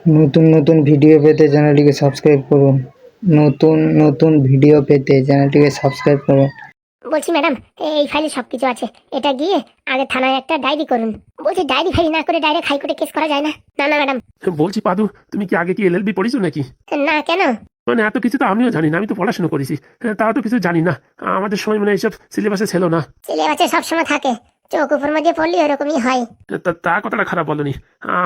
নতুন নতুন ভিডিও পেতে চ্যানেলটিকে সাবস্ক্রাইব করুন। নতুন নতুন ভিডিও পেতে চ্যানেলটিকে সাবস্ক্রাইব করুন। বলছি ম্যাডাম, এই ফাইলে সবকিছু আছে, এটা গিয়ে আগে থানায় একটা ডায়েরি করুন। বলছি ডায়েরি ফাইল না করে ডাইরেক্ট হাইকোর্টে কেস করা যায় না? না না ম্যাডাম। বলছি পাদু, তুমি কি আগে কি এলএলবি পড়েছো নাকি? না, কেন? মানে এত কিছু তো আমিও জানি না, আমি তো পড়াশোনা করেছি, তাও তো কিছু জানি না। আমাদের সময় মানে এইসব সিলেবাসে ছিল না। সিলেবাসে সবসময় থাকে, চোখ উপর মধ্যে পড়লে এরকমই হয়। তা কথাটা খারাপ বলনি।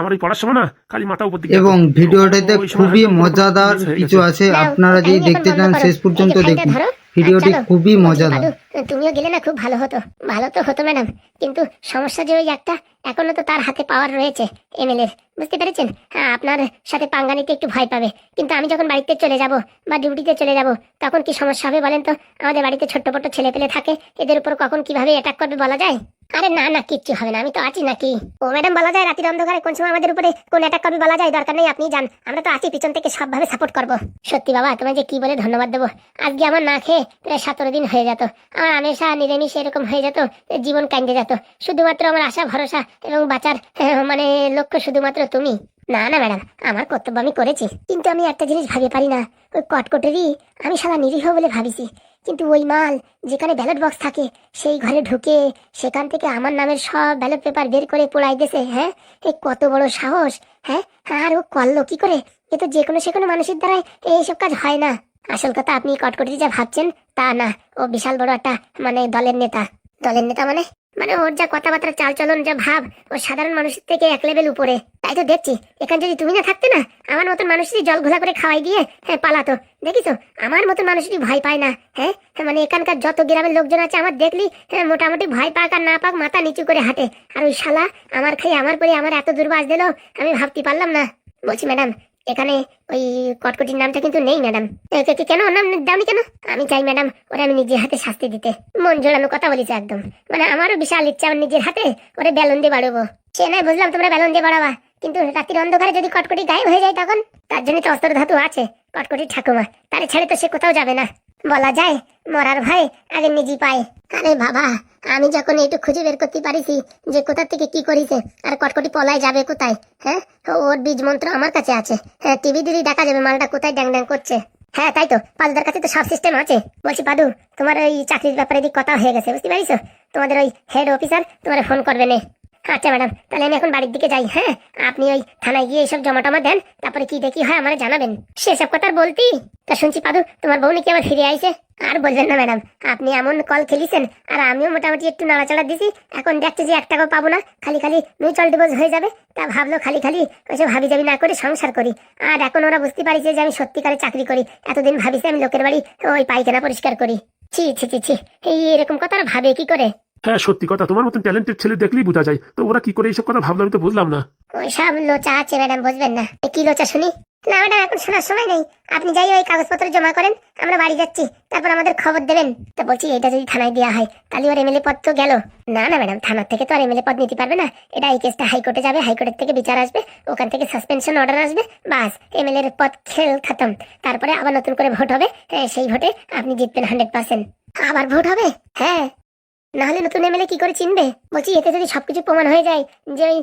আমার ওই পড়ার সময় না খালি মাথা উপর দিকে এবং যেত। ভিডিওটাতে ওই সময় খুবই হয়তো কোনো মজাদার মিস হয়ে কিছু গেছে। আছে, নাও, আপনারা যদি কাহিনী এখন দেখতে বন্ধ চান করো। শেষ এই পর্যন্ত যে ফাইলটা দেখুন। ধরো, ভিডিওটি চলো। খুবই বলছি মজাদার। দাদু, তুমিও গেলে না খুব ভালো হতো। ভালো তো হতো ম্যাডাম, কিন্তু সমস্যা যে ওই একটা, এখনো তো তার হাতে পাওয়ার রয়েছে এমএলএ, বুঝতে পেরেছেন? হ্যাঁ, আপনার সাথে পাঙ্গা নিতে একটু ভয় পাবে, কিন্তু আমি যখন বাড়িতে চলে যাব বা ডিউটিতে চলে যাব, তখন কি সমস্যা হবে বলেন তো? আমাদের বাড়িতে ছোট্ট ছেলে পেলে থাকে, এদের উপর কখন কিভাবে অ্যাটাক করবে বলা যায়? আরে না না, কিচ্ছু হবে না, আমি তো আছি নাকি? ও ম্যাডাম, বলা যায় রাতের অন্ধকারে কোন সময় আমাদের উপরে কোন অ্যাটাক করবে বলা যায়? দরকার নেই, আপনি যান, আমরা তো আছি, পিছন থেকে সবভাবে সাপোর্ট করব। সত্যি বাবা, তোমায় যে কি বলে ধন্যবাদ দেবো। আজকে আমার না খেয়ে প্রায় 17 দিন হয়ে যেত, আমার আমেশা নিরামিষ এরকম হয়ে যেত, জীবন কান্দে যেত। শুধুমাত্র আমার আশা ভরসা এবং বাঁচার মানে লক্ষ্য শুধুমাত্র তুমি। না না ম্যাডাম, আমার কর্তব্য আমি করেছি, কিন্তু আমি একটা জিনিস ভাবতে পারি না, ওই কটকটেরই আমি শালা নিরীহ বলে ভাবিছি, কিন্তু ওই মাল যেখানে ব্যালট বক্স থাকে সেই ঘরে ঢুকে সেখান থেকে আমার নামের সব ব্যালট পেপার বের করে পোড়াই দিয়েছে। হ্যাঁ, এই কত বড় সাহস! হ্যাঁ, আর ও করলো কি করে? এ তো যে কোনো মানুষের দ্বারাই এইসব কাজ হয় না। আসল কথা, আপনি কটকটি যা ভাবছেন তা না, ও বিশাল বড় একটা মানে দলের নেতা। দলের নেতা মানে? মানে ওর যা কথাবার্তা, চাল চলন, যা ভাব, ও সাধারণ মানুষের থেকে এক লেভেল উপরে। তাই তো দেখছি, এখানে যদি তুমি না থাকতে না, আমার মতন মানুষই জল ঘোলা করে খাওয়াই দিয়ে পালাতো। দেখিছো, আমার মতন মানুষই ভয় পায় না। হ্যাঁ, মানে এখানকার যত গ্রামের লোকজন আছে আমার দেখলি মোটামুটি ভয় পাক আর না পাক মাথা নিচু করে হাঁটে। আর ওই শালা আমার খেয়ে আমার পরে আমার এত দুর্বাস দিল, আমি ভাবতে পারলাম না। বলছি ম্যাডাম, এখানে ওই কটকটির নামটা কিন্তু নেই ম্যাডাম। কেন ওর নাম দাওনি কেন? আমি চাই ম্যাডাম ওরা আমি নিজের হাতে শাস্তি দিতে। মন জোড়ানো কথা বলেছে একদম। মানে আমারও বিশাল ইচ্ছা আমার নিজের হাতে ওরে বেলুন দিয়ে বাড়াবো। সে নয় বুঝলাম তোমরা বেলুন দিয়ে বাড়াবা, কিন্তু রাত্রির অন্ধকারে যদি কটকটি গায়েব হয়ে যায় তখন? তার জন্য তো অস্ত্র ধাতু আছে কটকটির ঠাকুমা, তারে ছেড়ে তো সে কোথাও যাবে না। বলা যায় মরার ভয় আগে নিজেই পায়। আরে বাবা, আমি যখন একটু খুঁজে বের করতে পারিছি যে কোথা থেকে কি করিছে, আর কটকটি পলায় যাবে কোথায়? হ্যাঁ, ওর বীজ মন্ত্র আমার কাছে আছে। হ্যাঁ, টিভি দিলেই দেখা যাবে মালটা কোথায় ড্যাং ড্যাং করছে। হ্যাঁ তাই তো, পাদুদার কাছে তো সব সিস্টেম আছে। বলছি পাদু, তোমার ওই চাকরির ব্যাপারে দিক কথা হয়ে গেছে, বুঝতে পারিস? তোমাদের ওই হেড অফিসার তোমার ফোন করবে না। আচ্ছা ম্যাডাম, তাহলে আমি এখন বাড়ির দিকে যাই। হ্যাঁ, আপনি ওই থানায় গিয়ে এইসব জমা টমা দেন, তারপরে কি দেখি হয় আমার জানাবেন। সেসব কথা আর বলতি। তা শুনছি পাদু, তোমার বউ নাকি আবার ফিরে আইছে? আর বলবেন না ম্যাডাম, আপনি এমন কল খেলিছেন, আর আমিও মোটামুটি একটু নাড়াচাড়া দিছি। এখন দেখছি যে 1 টাকাও পাবো না, খালি খালি মিউচুয়াল ডিপোজ হয়ে যাবে। তা ভাবলো খালি খালি ওইসব হাবি যাবি না করে সংসার করি। আর এখন ওরা বুঝতে পারিছে যে আমি সত্যিকারে চাকরি করি। এতদিন ভাবিছে আমি লোকের বাড়ি ওই পায়খানা পরিষ্কার করি। ছি ছি ছি ছি, এই এরকম কথা আর ভাবে কি করে? হ্যাঁ সত্যি কথা, তোমার মতন ট্যালেন্টেড ছেলে দেখলেই বোঝা যায়। তো ওরা কি করে এইসব কথা ভাবলো আমি তো বুঝলাম না। ওই সব লোচা আছে ম্যাডাম, বুঝবেন না। কি লোচা শুনি? না ম্যাডাম, এখন শোনার সময় নেই। আপনি যাই ওই কাগজপত্র জমা করেন, আমরা বাড়ি যাচ্ছি, তারপর আমাদের খবর দেবেন। তা বলছি, এটা যদি থানায় দেওয়া হয় তাহলে ওর এমএলএ পদ তো গেল। না না ম্যাডাম, থানার থেকে তো আর এমএলএ পদ নিতে পারবে না। এটা এই কেসটা হাইকোর্টে যাবে, হাইকোর্টের থেকে বিচার আসবে, ওখান থেকে সাসপেনশন অর্ডার আসবে, বাস এমএলএ এর পদ খেল খতম। তারপরে আবার নতুন করে ভোট হবে, সেই ভোটে আপনি জিতবেন 100%। আবার ভোট হবে? হ্যাঁ, নাহলে নতুন এমএলএ কি করে চিনবে? বলছি, এতে যদি সবকিছু প্রমাণ হয়ে যায় যে ওই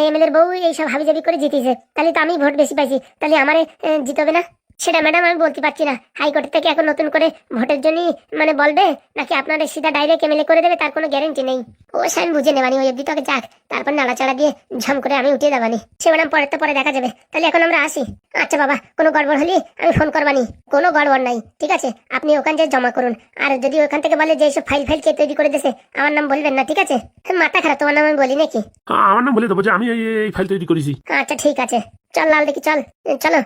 এমএলএ এর বউ এইসব হাবিজাবি করে জিতেছে, তাহলে তো আমি ভোট বেশি পাইছি, তাহলে আমারে জিতবে না? সেটা ম্যাডাম আমি বলতে পারছি না। হাইকোর্ট থেকে এখন নতুন করে ভোটের জন্য মানে বলবে, নাকি আপনাদের সিধা ডাইরেক্ট এমএলএ করে দেবে, তার কোনো গ্যারেন্টি নেই। ও সে আমি বুঝে নেবানি, ওই অব্দি তোকে যাক, তারপর নাড়াচাড়া দিয়ে ঝম করে আমি উঠিয়ে দেবানি। সে ম্যাডাম পরে তো পরে দেখা যাবে। তাহলে এখন আমরা আসি। আচ্ছা বাবা, কোনো গড়বড় হলে আমি ফোন করবানি। কোনো গড়বড় নাই, ঠিক আছে? আপনি ওখান থেকে জমা করুন, আর যদি ওখান থেকে বলে যে এইসব ফাইল কে তৈরি করে দিয়েছে, আমার নাম বলবেন না, ঠিক আছে? মাথা খারাপ, তোমার নাম আমি বলি নাকি? আমার নাম বলে দেবো যে আমি এই ফাইল তৈরি করেছি। আচ্ছা ঠিক আছে, চল লাল দেখি, চল। চলো,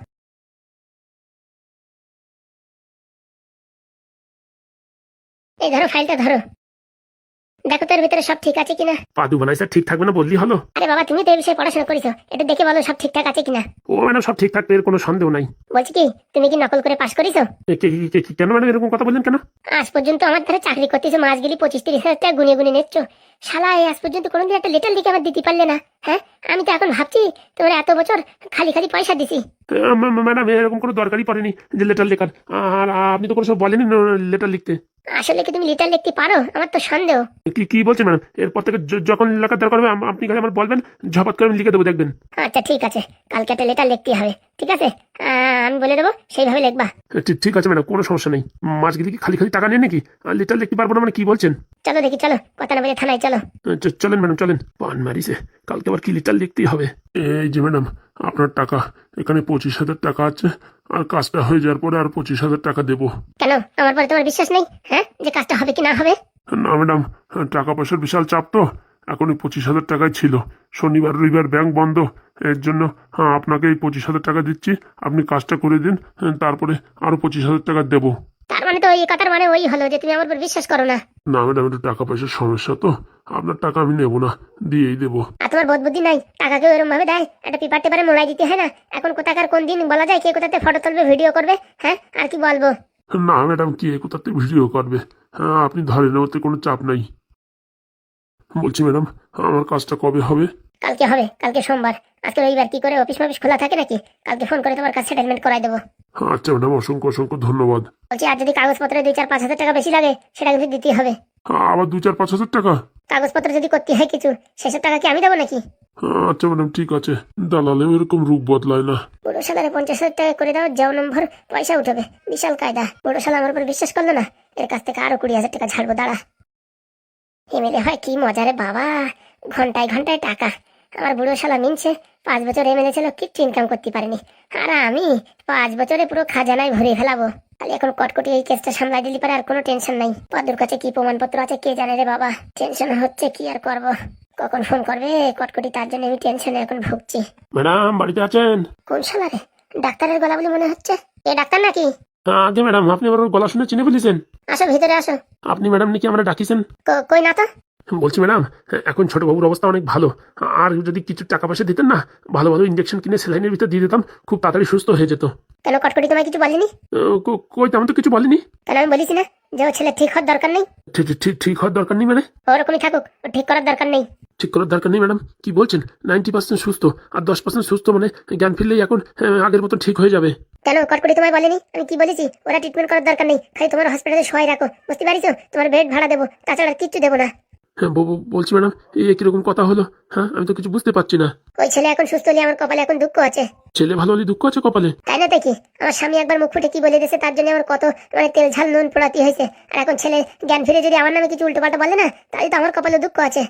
এই ধরো ফাইলটা ধরো, দেখো তোর ভিতরে সব ঠিক আছে কিনা। পাদু বানাইছে ঠিক থাকবে না বললি হলো? আরে বাবা, তুমি তো এই বিষয়ে পড়াশোনা করেছো, এটা দেখে বলো সব ঠিকঠাক আছে কিনা। ও ম্যাডাম, সব ঠিক থাকবে, এর কোনো সন্দেহ নাই। বলছি কি, তুমি কি নকল করে পাশ করেছো? কেন ম্যাডাম এরকম কথা বললেন কেন? আজ পর্যন্ত আমার ধারে চাকরি করতেছো, মাস গেলি 25-30 হাজার টাকা গুনে গুনে নিচ্ছ, শালা এই আজ পর্যন্ত কোনোদিন একটা লেটার লিখে আমার দিতে পারলে না। হ্যাঁ, আমি তো এখন ভাবছি তোমার এত বছর খালি খালি পয়সা দিছি। ম্যাডাম এরকম কোনো দরকারই পড়েনি যে লেটার লেখার। আর আপনি তো কোনো সব বলেনি লেটার লিখতে। আসলে কি তুমি লেটার লিখতে পারো? আমার তো সন্দেহ। কি কি বলছেন ম্যাডাম? এরপর থেকে যখন লেখার দরকার হবে আপনি খালি আমার বলবেন, ঝপাত করে আমি লিখে দেবো, দেখবেন। আচ্ছা ঠিক আছে, কালকে একটা লেটার লিখতে হবে, ঠিক আছে? আমি বলে দেবো, সেইভাবে লিখবা। ঠিক আছে ম্যাডাম, কোনো সমস্যা নেই। মাস গেলে কি খালি খালি টাকা নেই নাকি? আর লেটার লিখতে পারবো না মানে কি বলছেন? চলো দেখি, চলো, কথা না বলে থানায় চলো। চলেন ম্যাডাম চলেন। পান মারিছে, কালকে আবার কি লেটার লিখতেই হবে। এই যে ম্যাডাম, আপনার টাকা এখানে 25,000 টাকা আছে, আর কাজটা হয়ে যাওয়ার পরে আর 25,000 টাকা দেবো। কেন, আমার পরে তোমার বিশ্বাস নেই? হ্যাঁ, যে কাজটা হবে কি না হবে? না ম্যাডাম, টাকা পয়সার বিশাল চাপ তো। এখন ওই 25,000 টাকাই ছিল। শনিবার রবিবার ব্যাংক বন্ধ, এর জন্য আপনাকে এই 25,000 টাকা দিচ্ছি। আপনি কাজটা করে দিন, তারপরে আরো 25,000 টাকা দেবো। তার মানে তো ওই কথার মানে ওই হলো যে তুমি আমার উপর বিশ্বাস করো না। না ম্যাডাম, একটু টাকা পয়সার সমস্যা তো, আপনার টাকা আমি নেবো না, দিয়েই দেবো। আর তোমার বোধ বুদ্ধি নাই? টাকাকে ওরকম ভাবে দেয়, একটা পেপার টেপারে মোড়াই দিতে হয় না? এখন কোথাকার কোন দিন বলা যায় কে কোথাতে ফটো তুলবে, ভিডিও করবে? হ্যাঁ, আর কি বলবো? না ম্যাডাম, কি কোথাতে ভিডিও করবে? আপনি ধরেন, ওতে কোনো চাপ নাই। বলছি ম্যাডাম, আমার কাজটা কবে হবে? কালকে হবে, কালকে সোমবার। আজকে রবিবার, কি করে অফিস মফিস খোলা থাকে নাকি? কালকে ফোন করে তোমার কাছে সেটেলমেন্ট করাই দেবো। আচ্ছা ম্যাডাম, অসংখ্য অসংখ্য ধন্যবাদ। বলছি, আর যদি কাগজপত্রে 2-4-5 হাজার টাকা বেশি লাগে, সেটা কিন্তু দিতেই হবে। আবার 2-4-5 হাজার টাকা? কাগজপত্র যদি করতে হয় কিছু, সেসব টাকা কি আমি দেবো নাকি? আচ্ছা ম্যাডাম, ঠিক আছে। দালালেও এরকম রূপ বদলায় না। বুড়ো শালারে 50,000 টাকা করে দাও, যাও নম্বর পয়সা উঠবে। বিশাল কায়দা। বুড়ো শালা আমার উপর বিশ্বাস করলো না, এর কাছ থেকে আরো 20,000 টাকা ছাড়বো, দাঁড়া। এমএলএ হয় কি মজা রে বাবা, ঘন্টায় ঘন্টায় টাকা। আমার বুড়ো শালা মিনছে 5 বছর এমএলএ ছিল, কিচ্ছু ইনকাম করতে পারেনি। আর আমি 5 বছরে পুরো খাজানায় ভরে ফেলাবো। তাহলে এখন কটকটি এই কেসটা সামলাই দিলি পারে, আর কোনো টেনশন নাই। পদ্মর কাছে কি প্রমাণপত্র আছে কে জানে রে বাবা। টেনশন হচ্ছে, কি আর করব। কখন ফোন করবে কটকটি, তার জন্য আমি টেনশনে এখন ভুগছি। ম্যাডাম বাড়িতে আছেন? কোন শালা রে? ডাক্তারের গলা বলে মনে হচ্ছে। এ ডাক্তার নাকি? আগে ম্যাডাম, আপনি আমার ওর গলা শুনে চিনে ফেলেছেন। আসো, ভিতরে আসো। আপনি ম্যাডাম নাকি আমরা ডাকিছেন? কই না তো। বলছি ম্যাডাম, এখন ছোট বাবুর অবস্থা অনেক ভালো। আর যদি কিছু টাকা পয়সা দিতেন না, ভালো ভালো ইঞ্জেকশন কিনে স্যালাইনের ভিতরে দিয়ে দিতাম, খুব তাড়াতাড়ি সুস্থ হয়ে যেত। কেন, কটকটি তোমায় কিছু বলেনি? কই, তেমন তো কিছু বলিনি। কেন, আমি বলিছি না যে ও ছেলে ঠিক হওয়ার দরকার নেই? ঠিক ঠিক ঠিক হওয়ার দরকার নেই মানে? ওরকমই থাকুক, ও ঠিক করার দরকার নেই। ঠিক করার দরকার নেই ম্যাডাম? কি বলছেন? 90% সুস্থ আর 10% সুস্থ মানে জ্ঞান ফিরলেই এখন আগের মতো ঠিক হয়ে যাবে। কেন, কটকটি তোমায় বলেনি? আমি কি বলেছি? ওরা ট্রিটমেন্ট করার দরকার নেই, খালি তোমার হসপিটালে শোয়াই রাখো, বুঝতে পারিছো? তোমার বেড ভাড়া দেবো, তাছাড়া আর কিচ্ছু দেবো না। হ্যাঁ বলছি ম্যাডাম, এই কিরকম কথা হলো? আমি তো কিছু বুঝতে পারছি না। ওই ছেলে এখন সুস্থ হলে আমার কপালে এখন দুঃখ আছে। ছেলে ভালো হলে দুঃখ আছে কপালে? তাই না দেখি, আমার স্বামী একবার মুখ ফুটে কি বলে দিয়েছে, তার জন্য আমার কত তেল ঝাল নুন পোড়াতে হয়েছে। আর এখন ছেলে জ্ঞান ফিরে যদি আমার নামে কিছু উল্টোপাল্টা বলে না, তাই তো আমার কপালে দুঃখ আছে।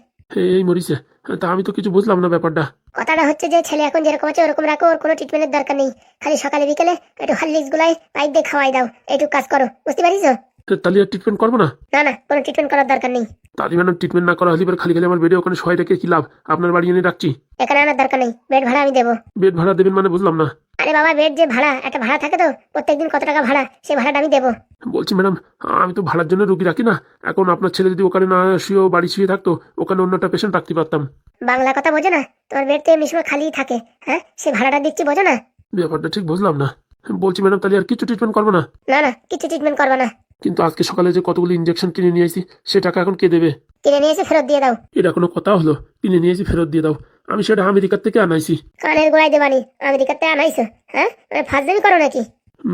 এই মরিছে, তা আমি তো কিছু বুঝলাম না ব্যাপারটা। কথাটা হচ্ছে যে ছেলে এখন যেরকম আছে ওরকম রাখো, ওর কোনো ট্রিটমেন্টের দরকার নেই। খালি সকালে বিকেলে একটু হরলিক্স গুলাই পাইপ দিয়ে খাওয়াই দাও, এইটুকু কাজ করো, বুঝতে পারিস? তাহলে আর ট্রিটমেন্ট করবো না? না না, কোনো ট্রিটমেন্ট করার দরকার নেই। তাহলে ম্যাডাম, ট্রিটমেন্ট না করা হলে এবার খালি খালি আমার বেডে ওখানে শোয়াই রেখে কি লাভ? আপনার বাড়ি এনে রাখছি। এখানে আনার দরকার নেই, বেড ভাড়া আমি দেবো। বেড ভাড়া দেবেন মানে বুঝলাম না। আরে বাবা, বেড যে ভাড়া, একটা ভাড়া থাকে তো, প্রত্যেকদিন কত টাকা ভাড়া, সেই ভাড়াটা আমি দেবো। বলছি ম্যাডাম, আমি তো ভাড়ার জন্য রুগী রাখি না। এখন আপনার ছেলে যদি ওখানে না শুয়েও বাড়ি শুয়ে থাকতো, ওখানে অন্যটা পেশেন্ট রাখতে পারতাম। বাংলা কথা বোঝো না? তোমার বেড তো এমনি সময় খালিই থাকে, হ্যাঁ, সে ভাড়াটা দিচ্ছি, বোঝো না? ব্যাপারটা ঠিক বুঝলাম না। বলছি ম্যাডাম, তাহলে আর কিছু ট্রিটমেন্ট করবো না? না না, কিছু ট্রিটমেন্ট করবে না। কিন্তু আজকে সকালে যে কতগুলো ইঞ্জেকশন কিনে নিয়ে আসি, সে টাকা এখন কে দেবে? কিনে নিয়েছে, ফেরত দিয়ে দাও। এটা কোনো কথা হলো? কিনে নিয়েছি ফেরত দিয়ে দাও? আমি সেটা আমেরিকার থেকে আনাইছি। কানের গোড়ায় দেবানি, আমেরিকাতে আনাইছো? হ্যাঁ, মানে ফাজলামি করো নাকি?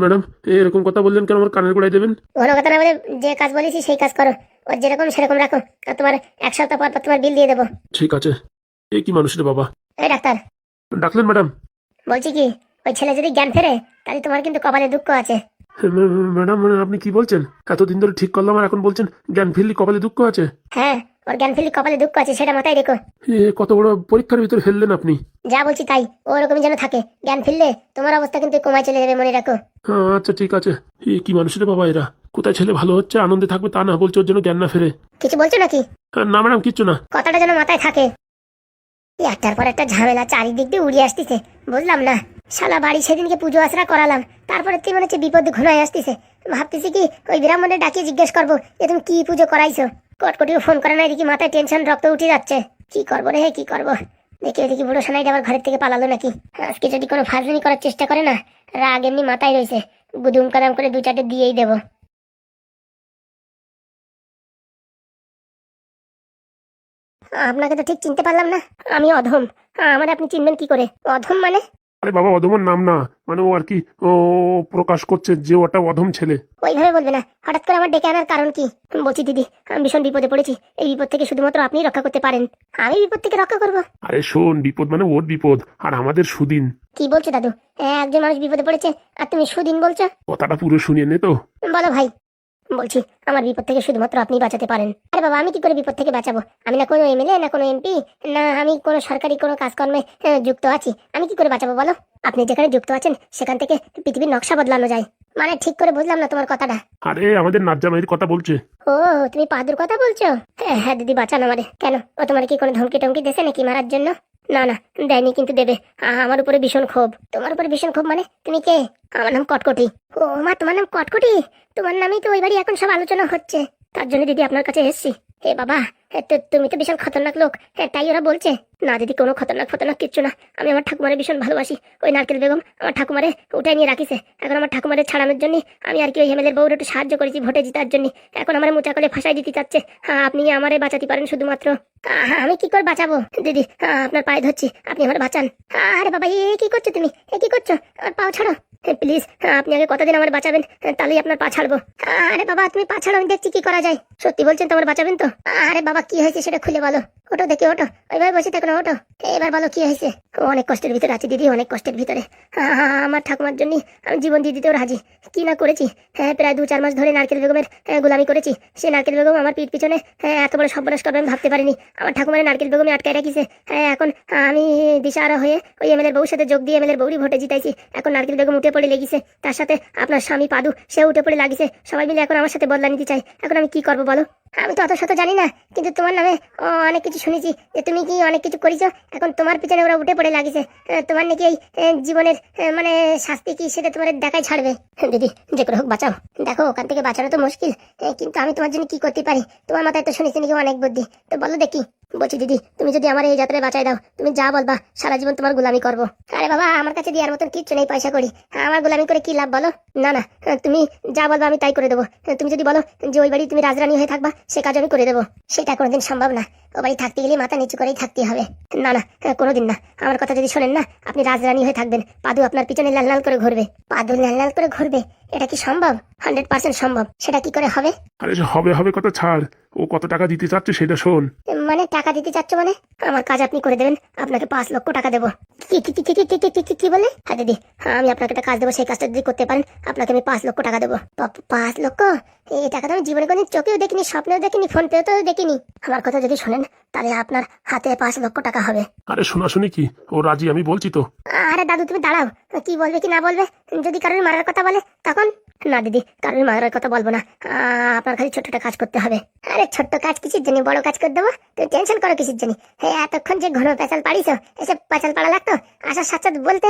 ম্যাডাম, এরকম কথা বললেন কেন? আমার কানের গোড়ায় দেবেন? ঘন কথা না বলে যে কাজ বলেছি সেই কাজ করো। ওর যেরকম সেরকম রাখো, আর তোমার 1 সপ্তাহ পর পর তোমার বিল দিয়ে দেবো। ঠিক আছে। এ কি মানুষ রে বাবা! এই ডাক্তার, ডাকলেন ম্যাডাম? বলছি কি, ওই ছেলে যদি জ্ঞান ফেরে, তাহলে তোমার কিন্তু কপালে দুঃখ আছে। ম্যাডাম, আপনি কি বলছেন? এতদিন ধরে ঠিক করলাম আর এখন বলছেন জ্ঞান ফিরলি কপালে দুঃখ আছে? হ্যাঁ, ওর জ্ঞান ফেরলে কপালে দুঃখ আছে, সেটা মাথায় রেখো। কত বড় পরীক্ষার ভিতরে ফেললেন আপনি! যা বলছি তাই, ও ওরকমই যেন থাকে। জ্ঞান ফিরলে তোমার অবস্থা কিন্তু কমায় চলে যাবে, মনে রাখো। আচ্ছা ঠিক আছে। কি মানুষ রে বাবা এরা! কোথায় ছেলে ভালো হচ্ছে, আনন্দে থাকবে তা না, বলছে ওর জন্য জ্ঞান না ফেরে। কিছু বলছো নাকি? না ম্যাডাম, কিচ্ছু না। কথাটা যেন মাথায় থাকে। একটার পর একটা ঝামেলা চারিদিক দিয়ে উড়িয়ে আসতেছে, বুঝলাম না। শালা বাড়ি সেদিনকে পুজো আশ্রা করালাম, তারপরে তুই মনে হচ্ছে বিপদ ঘনায় আসতেছে। ভাবতেছি কি ওই ব্রাহ্মণের ডাকিয়ে জিজ্ঞেস করবো যে তুমি কি পুজো করাইছো। কটকটিও ফোন করে না, এদিকে মাথায় টেনশন, রক্ত উঠে যাচ্ছে। কি করবো রে, কি করবো? দেখি ওইদিকে বুড়ো সানাইটা আবার ঘরের থেকে পালালো নাকি। আজকে যদি কোনো ফাজলামি করার চেষ্টা করে না, রাগ এমনি মাথায় রয়েছে, গুদুম কাদাম করে 2-4টে দিয়েই দেবো। আপনাকে তো ঠিক চিনতে পারলাম না। আমি অধম। আমার আপনি চিনবেন কি করে? অধম মানে? আরে বাবা, অধমের নাম না, মানে ও আর কি ও প্রকাশ করছে যে ওটা অধম ছেলে। ওইভাবে বলবে না, হঠাৎ করে আমার ডেকে আনার কারণ কি? বলছি দিদি, আমি ভীষণ বিপদে পড়েছি। এই বিপদ থেকে শুধুমাত্র আপনিই রক্ষা করতে পারেন। আমি বিপদ থেকে রক্ষা করব? আরে শোন, বিপদ মানে ওর বিপদ আর আমাদের সুদিন। কি বলছো দাদু? একজন মানুষ বিপদে পড়েছে আর তুমি সুদিন বলছো? কথাটা পুরো শুনিয়ে নে তো। বলো ভাই। বলছি, আমার বিপদ থেকে শুধুমাত্র আপনি বাঁচাতে পারেন। আরে বাবা, আমি কি করে বিপদ থেকে বাঁচাবো? আমি না কোনো এমএলএ, না কোনো এমপি, না আমি কোনো সরকারি কোনো কাজকর্মে যুক্ত আছি। আমি কি করে বাঁচাবো বলো? আপনি যেখানে যুক্ত আছেন সেখান থেকে পৃথিবীর নকশা বদলানো যায়। মানে ঠিক করে বুঝলাম না তোমার কথাটা। আরে আমাদের নাজ্জামাইয়ের কথা বলছে। ও, তুমি পাদুর কথা বলছো? হ্যাঁ হ্যাঁ দিদি, বাঁচান আমারে। কেন, ও তোমার কি কোনো ধমকি টমকি দেছে নাকি মারার জন্য? না না, দেয়নি, কিন্তু দেবে। আমার উপরে ভীষণ ক্ষোভ। তোমার উপরে ভীষণ ক্ষোভ মানে? তুমি কে? আমার নাম কটকটি। ও মা, তোমার নাম কটকটি? তোমার নামেই তো ওই বাড়ি এখন সব আলোচনা হচ্ছে। তার জন্য দিদি আপনার কাছে এসেছি। হে বাবা, তুমি তো বিশাল খতরনাক লোক। তাই ওরা বলছে। না দিদি, কোনো খতরনাক কিচ্ছু না। আমি আমার ঠাকুমারে ভীষণ ভালোবাসি। ওই নারকেল বেগম আমার ঠাকুমারে উঠে নিয়ে রাখিছে। এখন আমার ঠাকুমারে ছাড়ানোর জন্য আমি আর কি ওই এমএলএর বউর একটু সাহায্য করেছি ভোটে জিতার জন্য। এখন আমার মোচা করে ফাঁসাই দিতে চাচ্ছে। আপনি আমারে বাঁচাতে পারেন শুধুমাত্র। আমি কি করে বাঁচাবো দিদি? আপনার পায়ে ধরছি, আপনি আমার বাঁচান। আরে বাবা, এ কি করছো তুমি? এ কি করছো? আমার পাও ছাড়ো প্লিজ। আপনি আগে কতদিন আমার বাঁচাবেন, তাহলেই আপনার পা ছাড়বো। আরে বাবা, তুমি পা ছাড়ো, আমি দেখছি কি করা যায়। সত্যি বলছেন তো, আমার বাঁচাবেন তো? আরে বাবা, কি হয়েছে সেটা খুলে বলো। ওটো দেখি, ওটো। ওইভাবে বসে থাকো না, ওটো। এবার বলো কি হয়েছে। অনেক কষ্টের ভিতরে আছি দিদি, অনেক কষ্টের ভিতরে। আমার ঠাকুমার জন্য আমি জীবন দিয়ে দিতেও রাজি। কি না করেছি। প্রায় 2-4 মাস ধরে নারকেল বেগমের গোলামি করেছি। সেই নারকেল বেগম আমার পিঠ পিছনে এত বড় সর্বনাশ করবে আমি ভাবতে পারিনি। আমার ঠাকুমার নারকেল বেগমে আটকায় রাখিছে। এখন আমি দিশাহারা হয়ে ওই এমএলএর বউর সাথে যোগ দিয়ে এমএলএর বউরই ভোটে জিতাইছি। এখন নারকেল বেগম উঠে পড়ে লেগেছে। তার সাথে আপনার স্বামী পাদু, সে উঠে পড়ে লাগিছে। সবাই মিলে এখন আমার সাথে বদলা নিতে চাই। এখন আমি কি করবো বলো? আমি তো অত শত জানি না, কিন্তু তোমার নামে অনেক কিছু শুনেছি যে তুমি কি অনেক কিছু করেছো। এখন তোমার পিছনে ওরা উঠে পড়ে লাগিছে। তোমার নাকি এই জীবনের মানে শাস্তি কি সেটা তোমার দেখাই ছাড়বে। দিদি, যে করে হোক বাঁচাও। দেখো, ওখান থেকে বাঁচানো তো মুশকিল, কিন্তু আমি তোমার জন্য কি করতে পারি? তোমার মাথায় তো শুনেছি নাকি অনেক বুদ্ধি, তো বলো দেখি। বলছি দিদি, তুমি যদি আমার এই যাত্রায় বাঁচাই দাও, তুমি যা বলবা সারা জীবন তোমার গোলামি করবো। আরে বাবা, আমার কাছে দেওয়ার মতন কিচ্ছু নেই, পয়সা করি। আমার গোলামি করে কি লাভ বলো? না না, তুমি যা বলবা আমি তাই করে দেবো। তুমি যদি বলো যে ওই বাড়ি তুমি রাজরানী হয়ে থাকবা, সে কাজ আমি করে দেবো। সেটা কোনোদিন সম্ভব না। ও বাড়ি থাকতে গেলে মাথা নিচু করেই থাকতে হবে। না না, কোনোদিন না। আমার কথা যদি শোনেন না, আপনি রাজরানী হয়ে থাকবেন, পাদু আপনার পিছনে লাল লাল করে ঘুরবে। পাদু লাল লাল করে ঘুরবে? এটা কি সম্ভব? 100% সম্ভব। সেটা কি করে হবে? আরে যে হবে হবে কথা ছাড়, ও কত টাকা দিতে চাচ্ছে সেটা শোন। মানে টাকা দিতে চাচ্ছ মানে? আমার কাজ আপনি করে দেবেন, আপনাকে 5 লক্ষ টাকা দেবো। কি কি কি কি কি কি কি কি কি বলে? হ্যাঁ দিদি, আমি আপনাকে একটা কাজ দেবো, সেই কাজটা যদি করতে পারেন আপনাকে আমি 5 লক্ষ টাকা দেবো। 5 লক্ষ? এই টাকা তো আমি জীবনে কোনদিন চোখেও দেখিনি, স্বপ্নেও দেখিনি, ফোন পেও তো দেখিনি। আমার কথা যদি শোনেন তাহলে আপনার হাতে 5 লক্ষ টাকা হবে। আরে শোনাশুনি কি, ও রাজি, আমি বলছি তো। আরে দাদু, তুমি দাঁড়াও। কি বলবে কি না বলবে? যদি কারোর মারার কথা বলে তখন? না দিদি, কারোর মারার কথা বলবো না। আপনার খালি ছোট্ট কাজ করতে হবে। আরে ছোট্ট কাজ কিসের জন্য, বড় কাজ করে দেবো। তুমি টেনশন করো কিসের জন্য? এতক্ষণ যে ঘন পেঁচাল পাড়িছো, এসব পেঁচাল পাড়া লাগতো? আসার সাথে সাথে বলতে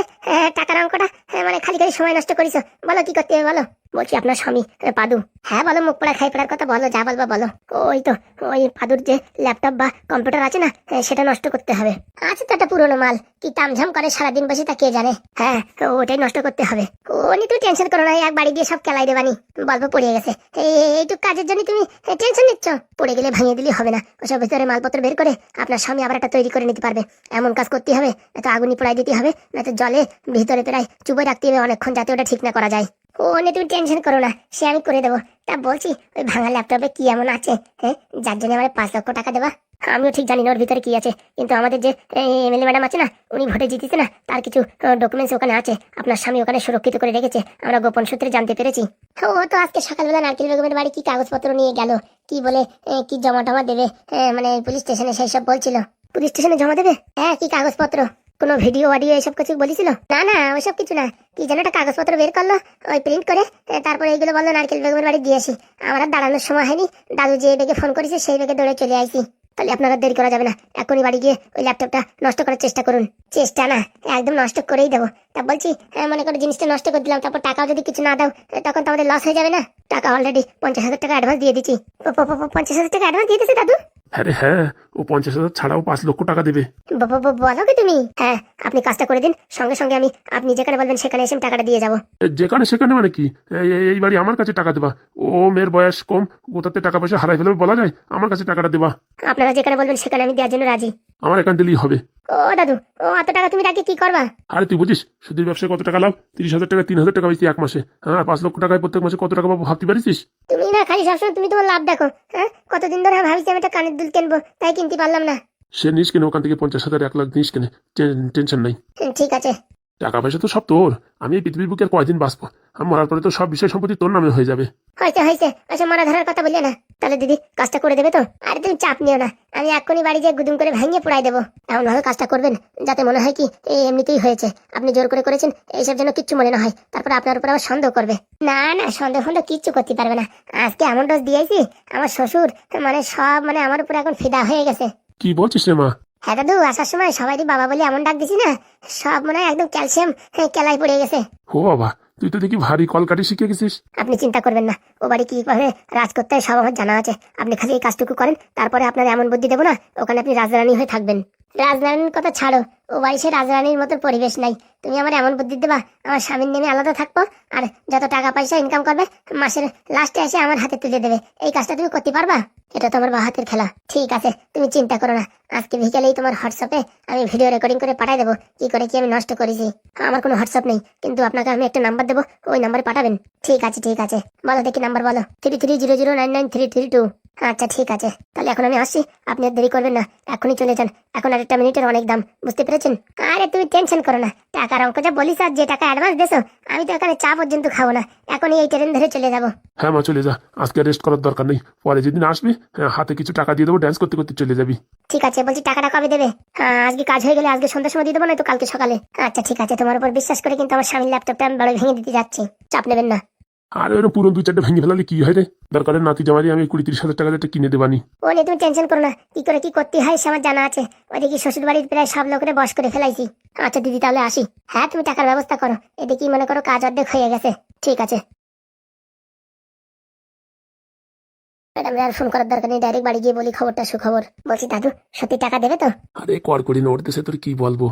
টাকার অঙ্কটা, মানে খালি খালি সময় নষ্ট করিছো। বলো কি করতে হবে বলো। বলছি আপনার স্বামী পাদু। হ্যাঁ বলো, মুখ পড়া খাই পড়ার কথা বলো, যা বলবা বলো। ওই তো, ওই পাদুর যে ল্যাপটপ বা কম্পিউটার আছে না, সেটা নষ্ট করতে হবে। আছে তো একটা পুরোনো মাল, কি তামঝাম করে সারাদিন বসে তা কে জানে। হ্যাঁ, ওটাই নষ্ট করতে হবে। ও নিয়ে তুমি টেনশন করো না, এক বাড়ি গিয়ে সব কেলাই দেবানি। বলবো পড়ে গেছে, এইটুকু কাজের জন্য তুমি টেনশন নিচ্ছ? পড়ে গেলে ভাঙিয়ে দিলে হবে না। ওসব ভিতরে মালপত্র বের করে আপনার স্বামী আবার একটা তৈরি করে নিতে পারবে। এমন কাজ করতে হবে, নয়তো আগুনি পোড়াই দিতে হবে, নয়তো জলে ভিতরে প্রায় চুপে রাখতে হবে অনেকক্ষণ, যাতে ওটা ঠিক না করা যায়। ও নিয়ে তুমি টেনশন করো না, সে আমি করে দেবো। তা বলছি, ওই ভাঙা ল্যাপটপে কি এমন আছে যার জন্য আমার 5 লক্ষ টাকা দেবা? আমিও ঠিক জানি না ওর ভিতরে কি আছে, কিন্তু আমাদের যে এমএলএ ম্যাডাম আছে না, উনি ভোটে জিতেছে না, তার কিছু ডকুমেন্টস ওখানে আছে। আপনার স্বামী ওখানে সুরক্ষিত করে রেখেছে, আমরা গোপন সূত্রে জানতে পেরেছি। ও তো আজকে সকালবেলা নারকেল বেগমের বাড়ি কি কাগজপত্র নিয়ে গেল, কি বলে কি জমা টমা দেবে, মানে পুলিশ স্টেশনে, সেই সব বলছিল। পুলিশ স্টেশনে জমা দেবে? হ্যাঁ, কি কাগজপত্র, কোনো ভিডিও অডিও এসব কিছু বলেছিল? না না, ওইসব কিছু না। কি যেন একটা কাগজপত্র বের করলো, ওই প্রিন্ট করে, তারপরে এইগুলো বললো নারকেল বেগমের বাড়ি দিয়ে আসি। আমার আর দাঁড়ানোর সময় হয়নি, দাদু যে বেগে ফোন করেছে সেই বেগে দৌড়ে চলে আইছি। তাহলে আপনারা দেরি করা যাবে না, এখনই বাড়ি গিয়ে ওই ল্যাপটপটা নষ্ট করার চেষ্টা করুন। চেষ্টা না, একদম নষ্ট করেই দেবো। তা বলছি, মনে করো জিনিসটা নষ্ট করে দিলাম, তারপর টাকাও যদি কিছু না দাও, তখন তো আমাদের লস হয়ে যাবে না? টাকা অলরেডি 50,000 টাকা অ্যাডভান্স দিয়ে দিচ্ছি। 50,000 টাকা অ্যাডভান্স দিয়ে দিচ্ছে দাদু? আরে হ্যাঁ, ও 50,000 ছাড়াও 5 লক্ষ টাকা দেবে। বলো কি তুমি? হ্যাঁ, আপনি কাজটা করে দিন, সঙ্গে সঙ্গে আপনি যেখানে বলবেন সেখানে এসে আমি টাকাটা দিয়ে যাবো। যেখানে সেখানে মানে কি? এই বাড়ি আমার কাছে টাকা দেবা? ও মেয়ের বয়স কম, কোথাতে টাকা পয়সা হারাই ফেলবে বলা যায়? আমার কাছে টাকাটা দেবা? আপনারা যেখানে বলবেন সেখানে আমি দেওয়ার জন্য রাজি। আমার এখান দিলেই হবে। ও দাদু, ও অত টাকা তুমি রাখি কি করবা? আরে তুই বুঝিস সুদের ব্যবসায় কত টাকা লাভ? 30,000 টাকা 3,000 টাকা বেশি এক মাসে। হ্যাঁ, 5 লক্ষ টাকায় প্রত্যেক মাসে কত টাকা পাবো ভাবতে পারিস? তুমি না খালি সবসময় তুমি তোমার লাভ দেখো। হ্যাঁ, কতদিন ধরে ভাবছি আমি একটা কানের দুল কিনবো, তাই কিনতে পারলাম না। সে নিস কেনে ওখান থেকে 50,000 1 লাখ নিস কেনে, টেনশন নাই। ঠিক আছে। টাকা পয়সা তো সব তোর। আমি এই পৃথিবীর বুকে আর কয়দিন বাঁচবো? আমি মরার পরে তো সব বিষয় সম্পত্তি তোর নামে হয়ে যাবে। হয়েছে আচ্ছা, মারা ধরার কথা বললে না। তাহলে দিদি কাজটা করে দেবে তো? আরে তুমি চাপ নিও না, আমি এক্ষুনি বাড়ি যেয়ে গুদুম করে ভেঙে পুড়াই দেবো। এমন ভাবে কাজটা করবেন যাতে মনে হয় কি এই এমনিতেই হয়েছে, আপনি জোর করে করেছেন, এইসব যেন কিচ্ছু মনে না হয়। তারপর আপনার উপর আবার সন্দেহ করবে। না না, সন্দেহ কিচ্ছু করতে পারবে না। আজকে এমন ডোজ দিয়েছি, আমার শ্বশুর সব আমার উপর এখন ফিদা হয়ে গেছে। কি বলছিস রে মা? হ্যাঁ দাদু, আসার সময় সবাইরই বাবা বলে এমন ডাক দিছি না, সব মনে হয় একদম ক্যালসিয়াম কেলাই পড়ে গেছে। ও বাবা, তুই তো দেখি ভারী কলকাঠি শিখে গেছিস। আপনি চিন্তা করবেন না, ও বাড়ি কিভাবে রাজ করতে হয় সব আমার জানা আছে। আপনি খালি এই কাজটুকু করেন, তারপরে আপনার এমন বুদ্ধি দেবো না, ওখানে আপনি রাজরানী হয়ে থাকবেন। রাজরানীর কথা ছাড়ো, ও বাড়ি সে রাজরানীর মতো পরিবেশ নাই। তুমি আমার এমন বুদ্ধি দেবা, আমার স্বামীর নেমে আলাদা থাকবো, আর যত টাকা পয়সা ইনকাম করবে মাসের লাস্টে এসে আমার হাতে তুলে দেবে। এই কাজটা তুমি করতে পারবা? এটা তো আমার বা হাতের খেলা। ঠিক আছে, তুমি চিন্তা করো না, আজকে বিকেলেই তোমার হোয়াটসঅ্যাপে আমি ভিডিও রেকর্ডিং করে পাঠিয়ে দেবো কি করে কি আমি নষ্ট করেছি। আমার কোনো হোয়াটসঅ্যাপ নেই, কিন্তু আপনাকে আমি একটা নাম্বার দেবো, ওই নাম্বারে পাঠাবেন। ঠিক আছে, বলো দেখি নাম্বার বলো। 3300999332। আচ্ছা ঠিক আছে, তাহলে এখন আমি আসছি, আপনি আর দেরি করবেন না, এখনই চলে যান। এখন আর একটা মিনিটের অনেক দাম, বুঝতে পেরেছেন? আরে তুমি টেনশন করো না, টাকার অঙ্ক যা বলিস আর যে টাকা অ্যাডভান্স দেছো, আমি তো এখানে চা পর্যন্ত খাবো না, এখনই এই ট্রেন ধরে চলে যাবো। হ্যাঁ মা, চলে যা, আজকে রেস্ট করার দরকার নেই। পরে যেদিন আসবি হাতে কিছু টাকা দিয়ে দেবো, ড্যান্স করতে করতে চলে যাবি। ঠিক আছে, বলছি টাকাটা কবে দেবে? হ্যাঁ, আজকে কাজ হয়ে গেলে আজকে সন্ধ্যার সময় দিয়ে দেবো, না তো কালকে সকালে। আচ্ছা ঠিক আছে, তোমার উপর বিশ্বাস করে কিন্তু আমার স্বামীর ল্যাপটপটা আমি বড় ভেঙে দিতে যাচ্ছি, চাপ নেবেন না। আর ওরকম পুরো 2-4টা ভেঙে ফেলালে কি হয় রে? দরকারের নাতি জামারি আমি 20-30 হাজার টাকা দিয়ে একটা কিনে দেবানি। ও নিয়ে তুমি টেনশন করো না, কি করে কি করতে হয় সে আমার জানা আছে। ওইদিকে শ্বশুর বাড়ির প্রায় সব লোকের বশ করে ফেলাইছি। আচ্ছা দিদি, তাহলে আসি। হ্যাঁ, তুমি টাকার ব্যবস্থা করো, এদিকে মনে করো কাজ অর্ধেক হয়ে গেছে। ঠিক আছে ম্যাডাম, আর ফোন করার দরকার নেই, ডাইরেক্ট বাড়ি গিয়ে বলি খবরটা সুখবর। বলছি দাদু, সত্যি টাকা দেবে তো? আরে কর করি না, ওর দেশে তোর কি বলবো।